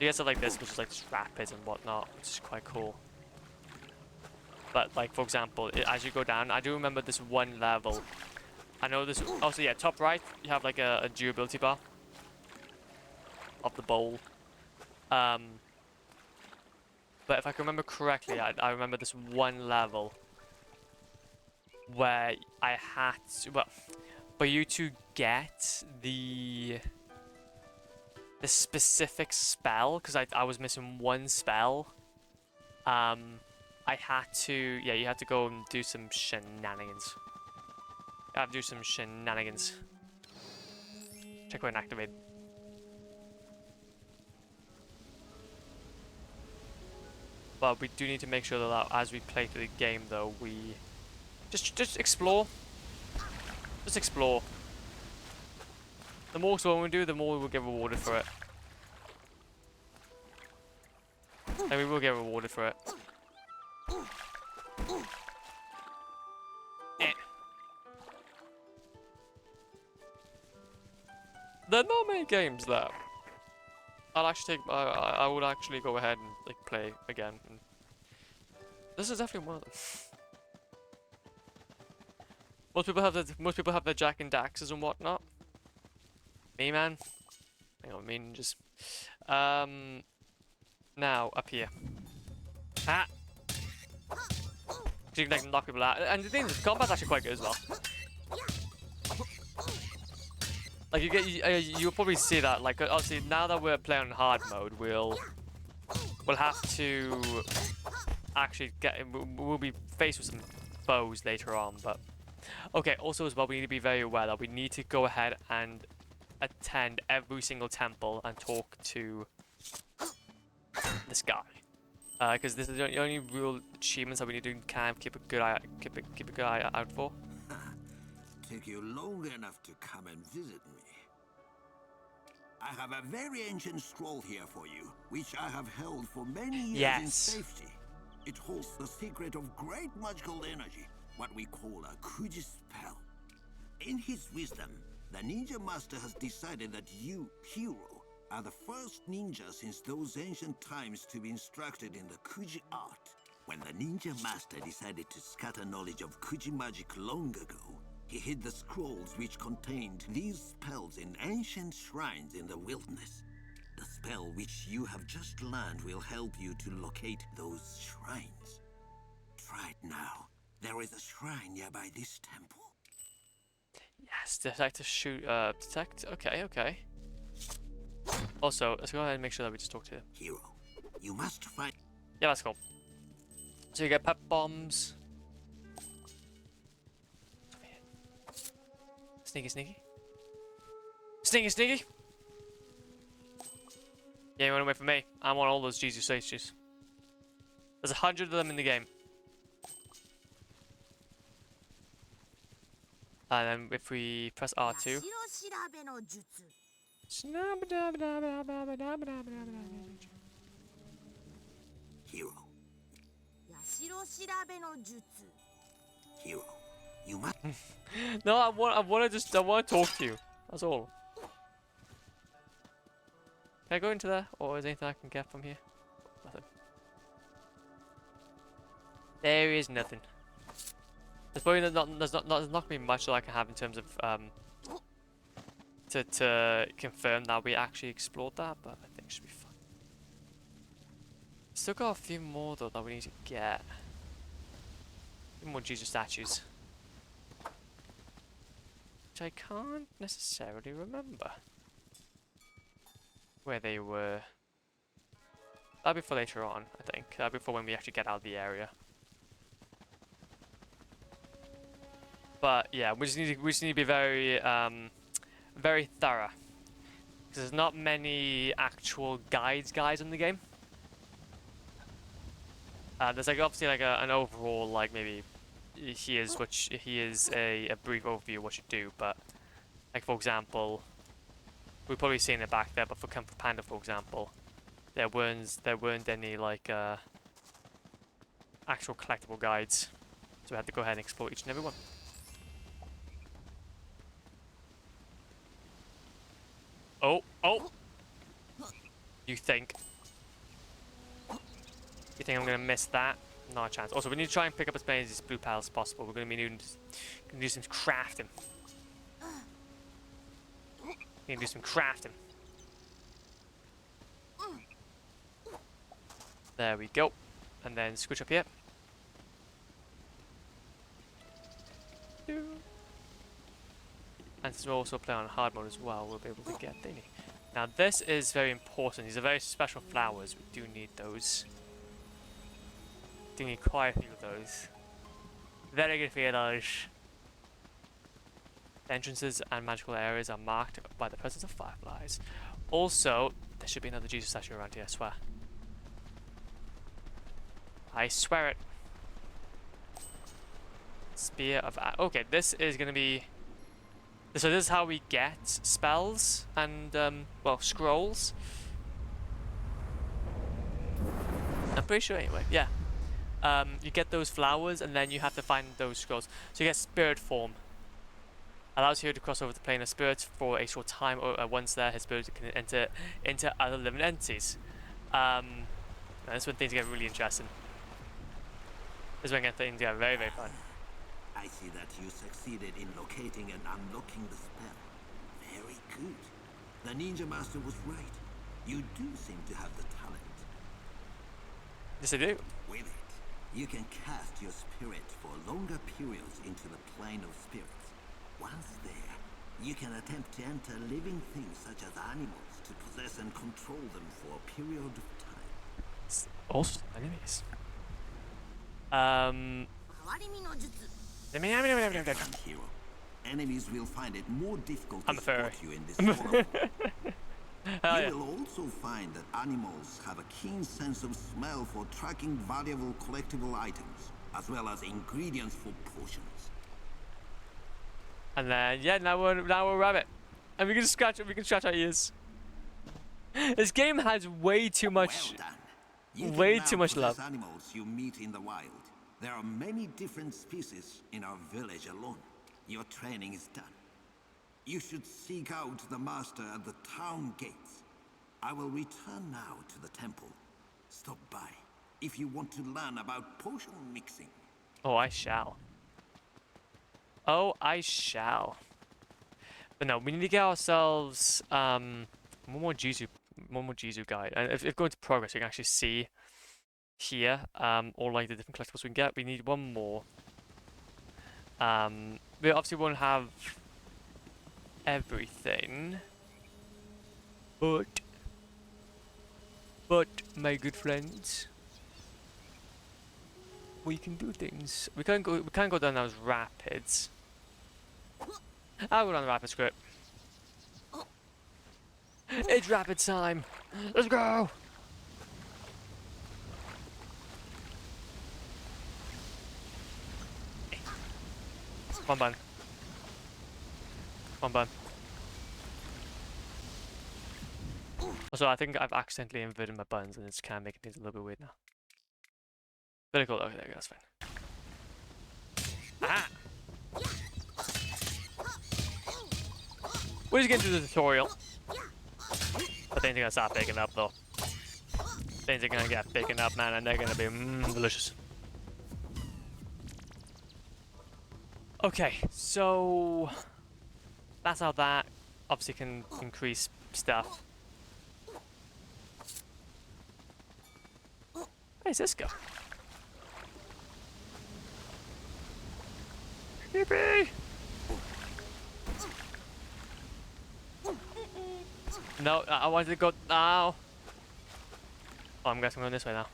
You get stuff like this, which is like just rapids and whatnot, which is quite cool. But like for example, as you go down, I do remember this one level. I know this. Also, yeah, top right, you have like a durability bar of the bowl. But if I can remember correctly, I remember this one level where I had to, well, for you to get the specific spell, because I was missing one spell. I had to, yeah, you had to go and do some shenanigans. I have to do some shenanigans. Checkpoint activate. But we do need to make sure that as we play through the game, though, we just explore. Just explore. The more exploring we do, the more we will get rewarded for it. And we will get rewarded for it. There are not many games that I'll actually take. I would actually go ahead and like play again. And this is definitely one of them. Most people have their Jack and Daxes and whatnot. Me, man. Hang on, me just. Now up here. Ah. You can like knock people out, and the thing is, combat's actually quite good as well. Like you'll probably see that. Like obviously now that we're playing on hard mode, we'll have to actually we'll be faced with some foes later on. But okay, also as well, we need to be very aware that we need to go ahead and attend every single temple and talk to this guy, because this is the only real achievements that we need to kind of keep a good eye out for. Take you long enough to come and visit me. I have a very ancient scroll here for you, which I have held for many years in safety. It holds the secret of great magical energy, what we call a Kuji spell. In his wisdom, the ninja master has decided that you, hero, are the first ninja since those ancient times to be instructed in the Kuji art. When the ninja master decided to scatter knowledge of Kuji magic long ago, he hid the scrolls which contained these spells in ancient shrines in the wilderness. The spell which you have just learned will help you to locate those shrines. Try it now. There is a shrine nearby this temple. Yes, detect, shoot, detect. Okay, okay. Also, let's go ahead and make sure that we just talk to him. Hero, you must find. Yeah, that's cool. So you get pep bombs. Sneaky, sneaky. Sneaky, sneaky! Yeah, you run away from me. I want all those Jesus statues. There's 100 of them in the game. And then if we press R2. Hero. Hero. You must. No, I want to talk to you. That's all. Can I go into there, or is there anything I can get from here? Nothing. There is nothing. There's probably there's not gonna be much that I can have in terms of to confirm that we actually explored that, but I think it should be fine. Still got a few more though that we need to get. A few more Jesus statues. Which I can't necessarily remember where they were. That'll be for later on, I think. That'll be for when we actually get out of the area. But yeah, we just need to be very very thorough, because there's not many actual guides in the game. There's like obviously like an overall, like maybe here's a brief overview of what you do, but like for example, we've probably seen it back there, but for Panda, for example, there weren't any like actual collectible guides, so we had to go ahead and explore each and every one. Oh, oh! You think I'm gonna miss that? Not a chance. Also, we need to try and pick up as many of these blue pals as possible. We're gonna be gonna do some crafting. Gonna do some crafting. There we go. And then scooch up here. And since we're also playing on hard mode as well, we'll be able to get thingy. Now this is very important. These are very special flowers. We do need those. Do need quite a few of those. Very good for those. The entrances and magical areas are marked by the presence of fireflies. Also, there should be another Jesus statue around here, I swear. I swear it. Spear of... Okay, this is going to be... So this is how we get spells and, well, scrolls. I'm pretty sure anyway, yeah. You get those flowers and then you have to find those scrolls. So you get spirit form. Allows you to cross over the plane of spirits for a short time, or once there, his spirit can enter into other living entities. That's when things get really interesting. This is when things get very, very fun. I see that you succeeded in locating and unlocking the spell. Very good. The Ninja Master was right. You do seem to have the talent. Yes, I do. With it, you can cast your spirit for longer periods into the plane of spirits. Once there, you can attempt to enter living things such as animals to possess and control them for a period of time. Also enemies. Hero. Enemies will find it more difficult I'm to a fairy. spot you in this world. Hell yeah. You will also find that animals have a keen sense of smell for tracking valuable collectible items, as well as ingredients for potions. And then yeah, now we're a rabbit, and we can scratch our ears. This game has way too much, Well done. You way can too now much possess love. animals you meet in the wild. There are many different species in our village alone. Your training is done. You should seek out the master at the town gates. I will return now to the temple. Stop by if you want to learn about potion mixing. Oh, I shall. Oh, I shall. But no, we need to get ourselves one more Jizu guide. And if going to progress, we can actually see here all like the different collectibles we can get. We need one more. We obviously won't have everything, but my good friends, we can do things. We can't go down those rapids. I'll go down the rapids, screw it. It's rapid time. Let's go. Come on, bun. Come on, bun. Also, I think I've accidentally inverted my buttons and it's kind of making things a little bit weird now. Very cool. Okay, there we go. That's fine. Ah! We're just getting through the tutorial. But things are gonna start picking up though. Things are gonna get picking up, man, and they're gonna be delicious. Okay, so that's how that obviously can increase stuff. Where's this go? Yippee! No, I wanted to go now. Oh, I'm guessing I'm going this way now.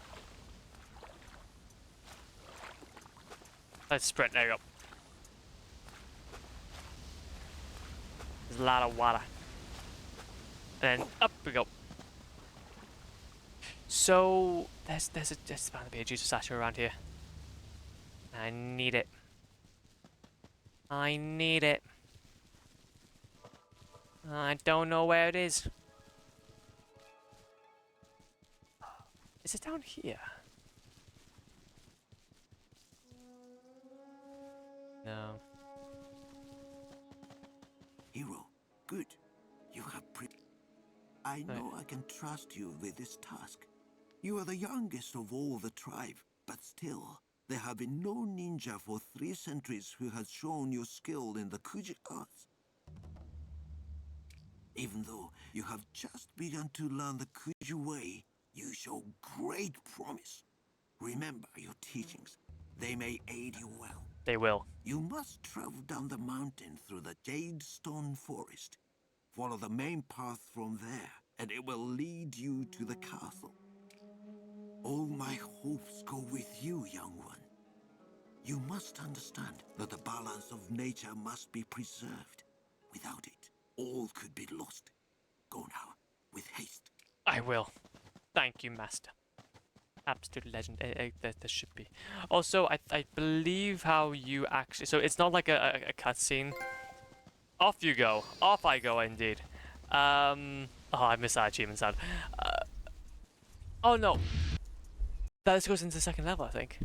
Let's sprint. There you go. There's a lot of water. And then up we go. So there's bound to be a juicer statue around here. I need it. I need it. I don't know where it is. Is it down here? No. Hero, good. You have I know I can trust you with this task. You are the youngest of all the tribe, but still, there have been no ninja for 3 centuries who has shown your skill in the Kuji arts. Even though you have just begun to learn the Kuji way, you show great promise. Remember your teachings. They may aid you well. They will. You must travel down the mountain through the Jade Stone Forest. Follow the main path from there, and it will lead you to the castle. All my hopes go with you, young one. You must understand that the balance of nature must be preserved. Without it, all could be lost. Go now, with haste. I will. Thank you, Master. Absolute legend. There should be. Also, I believe how you actually... So it's not like a cutscene. Off you go. Off I go, indeed. Oh, I missed that achievement sound. Oh, no. That goes into the second level, I think.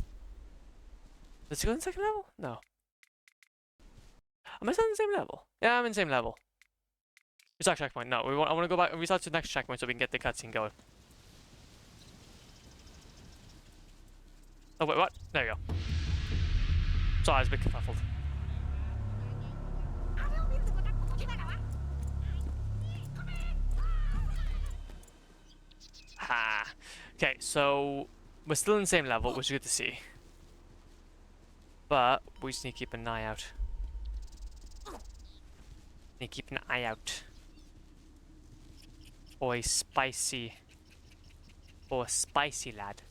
Does it go in the second level? No. Am I still in the same level? Yeah, I'm in the same level. Restart checkpoint. No, I want to go back and restart to the next checkpoint so we can get the cutscene going. Oh, wait, what? There you go. Sorry, I was a bit kerfuffled. Ha! Okay, so we're still in the same level, which is good to see. But we just need to keep an eye out. Need to keep an eye out. For a spicy lad.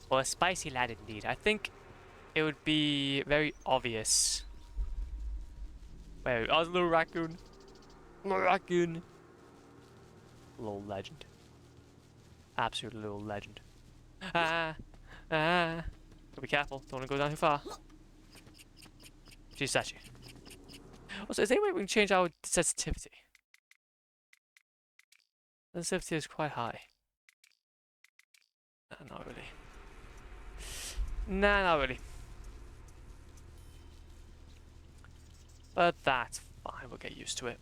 Or a spicy lad indeed. I think it would be very obvious. Wait, oh, little raccoon. Little raccoon. Little legend. Absolute little legend. Be careful, don't want to go down too far. She's statue. Also, is there any way we can change our sensitivity? The sensitivity is quite high. No, not really. Nah, not really. But that's fine, we'll get used to it.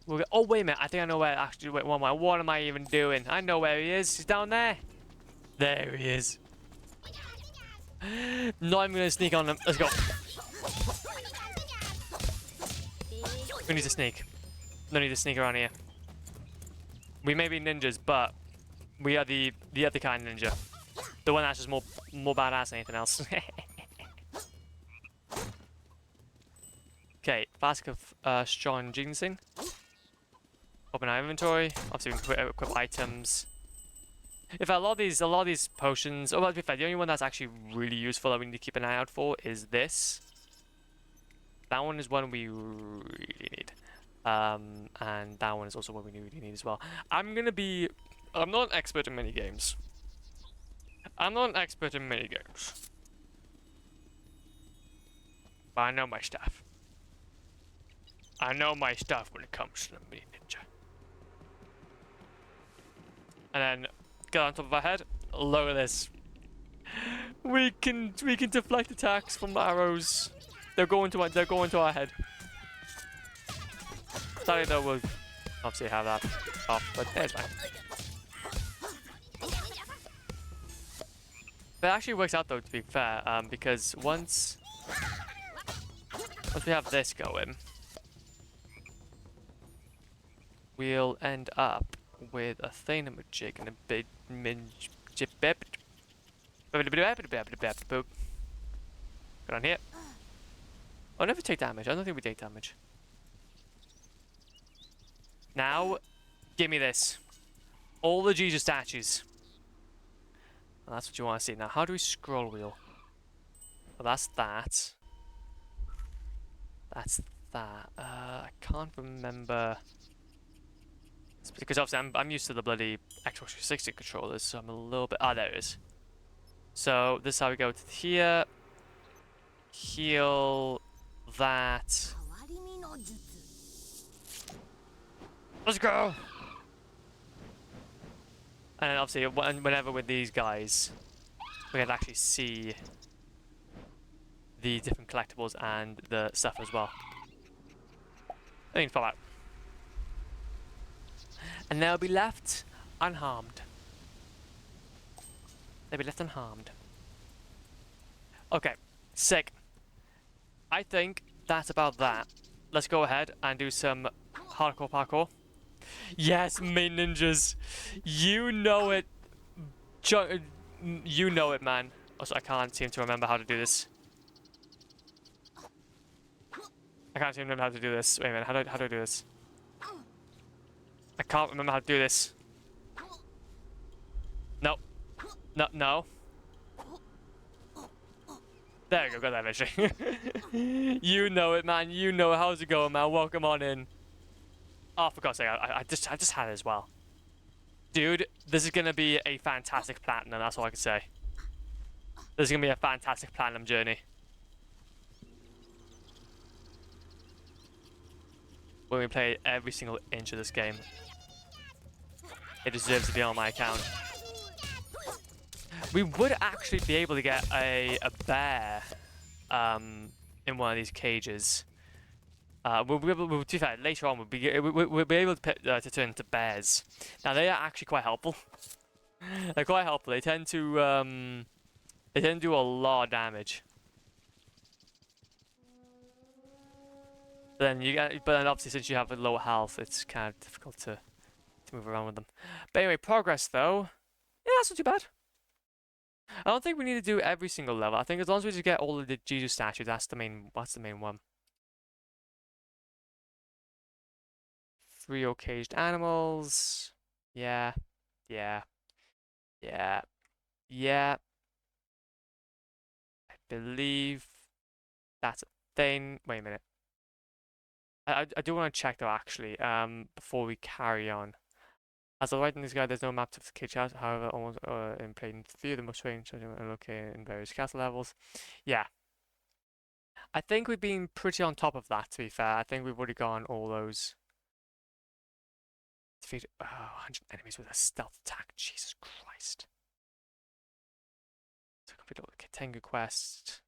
We'll get, oh, wait a minute, I think I know where actually, wait, what am I even doing? I know where he is, he's down there. There he is. Not even gonna sneak on him, let's go. We need to sneak. No need to sneak around here. We may be ninjas, but we are the other kind of ninja. The one that's just more badass than anything else. Okay, flask of strong ginseng. Open our inventory. Obviously, we can equip items. In fact, a lot of these potions. Oh, well, to be fair, the only one that's actually really useful that we need to keep an eye out for is this. That one is one we really need. And that one is also what we really need as well. I'm not an expert in mini games. I'm not an expert in mini games. But I know my stuff. I know my stuff when it comes to the mini ninja. And then get on top of our head. Look at this. We can deflect attacks from arrows. They're going to our head. Sorry though, we'll obviously have that off, but it's fine. But it actually works out though, to be fair, because once we have this going, we'll end up with a thingamajig and a big Get on here. Oh, never take damage. I don't think we take damage. Now, give me this. All the Jesus statues. Well, that's what you want to see. Now, how do we scroll wheel? Well, that's that. That's that. I can't remember. It's because obviously I'm used to the bloody Xbox 360 controllers, so I'm a little bit. Ah, there it is. So this is how we go to here. Heal that. Let's go. And then obviously, whenever with these guys, we can actually see the different collectibles and the stuff as well. I think it's pop out. And they'll be left unharmed. They'll be left unharmed. Okay, sick. I think that's about that. Let's go ahead and do some hardcore parkour. Yes, main ninjas. You know it. You know it, man. Also, I can't seem to remember how to do this. I can't seem to remember how to do this. Wait a minute, how do I do this? I can't remember how to do this. No. No, no. There we go, got that eventually. You know it, man. You know it. How's it going, man? Welcome on in. Oh, for God's sake, I just had it as well. Dude, this is going to be a fantastic platinum, that's all I can say. This is going to be a fantastic platinum journey. When we play every single inch of this game. It deserves to be on my account. We would actually be able to get a bear in one of these cages. We'll be able to, later on, we'll be able to turn into bears. Now, they are actually quite helpful. They're quite helpful. They tend to do a lot of damage. But then obviously since you have a lower health, it's kind of difficult to move around with them. But anyway, progress though, yeah, that's not too bad. I don't think we need to do every single level. I think as long as we just get all of the Jesus statues, that's the main one. 3 caged animals. Yeah. I believe that's a thing. Wait a minute. I do want to check though, actually, before we carry on. As I write in this guide, there's no map to the cage house. However, almost in plain view, the most strange are located in various castle levels. Yeah. I think we've been pretty on top of that, to be fair. I think we've already gone all those. Defeat 100 enemies with a stealth attack. Jesus Christ. So complete all the Tengu quest.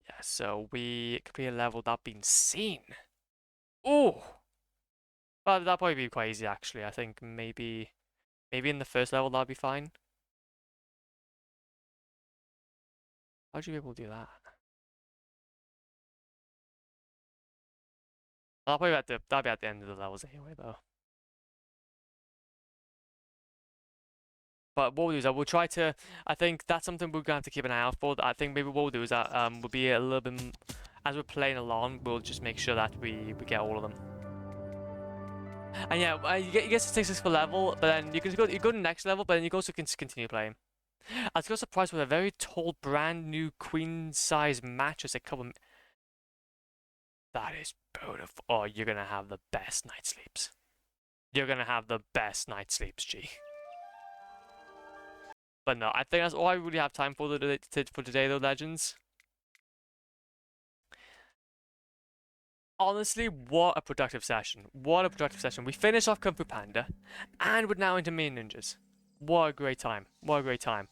Yeah, so we complete a level without being seen. Oh! Well, that'd probably be quite easy, actually. I think maybe in the first level that'd be fine. How'd you be able to do that? That'll be at the end of the levels anyway, though. But what we'll do is we'll try to. I think that's something we're gonna have to keep an eye out for. I think maybe what we'll do is that we'll be a little bit as we're playing along. We'll just make sure that we get all of them. And yeah, you get to 6 per level, but then you go to the next level, but then you also can continue playing. I was surprised with a very tall, brand new queen size mattress. A couple. That is beautiful. Oh, you're gonna have the best night sleeps. You're gonna have the best night sleeps, G. But no, I think that's all I really have time for today, though, Legends. Honestly, what a productive session. What a productive session. We finished off Kung Fu Panda, and we're now into Main Ninjas. What a great time. What a great time.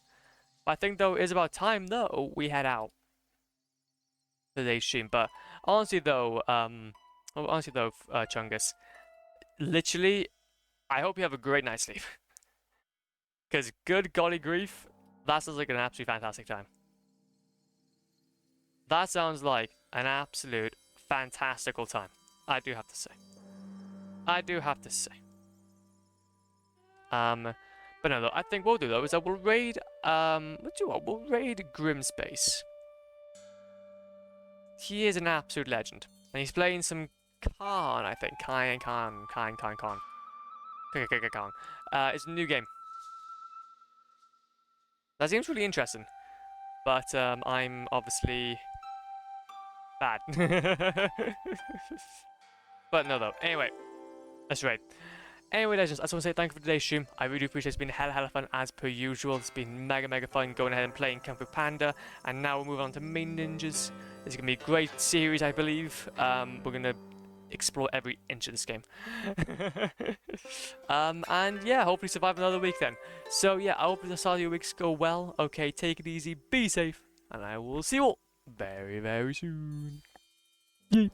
But I think, though, it is about time, though, we head out today's stream. But honestly, though, Chungus, literally, I hope you have a great night's sleep. Because good golly grief, that sounds like an absolutely fantastic time. That sounds like an absolute fantastical time. I do have to say. I do have to say. But no, though, I think what we'll do, though, is that we'll raid, let's do what? We'll raid Grimspace. He is an absolute legend. And he's playing some Khan, I think. Khan. It's a new game. That seems really interesting. But, I'm obviously bad. But no, though. Anyway, that's right. Anyway, Legends, I just want to say thank you for today's stream. I really appreciate it. It's been hella fun as per usual. It's been mega fun going ahead and playing Kung Fu Panda. And now we'll move on to Main Ninjas. It's going to be a great series, I believe. We're going to explore every inch of this game. And yeah, hopefully survive another week then. So yeah, I hope the start of your weeks go well. Okay, take it easy, be safe. And I will see you all very soon. Yeet.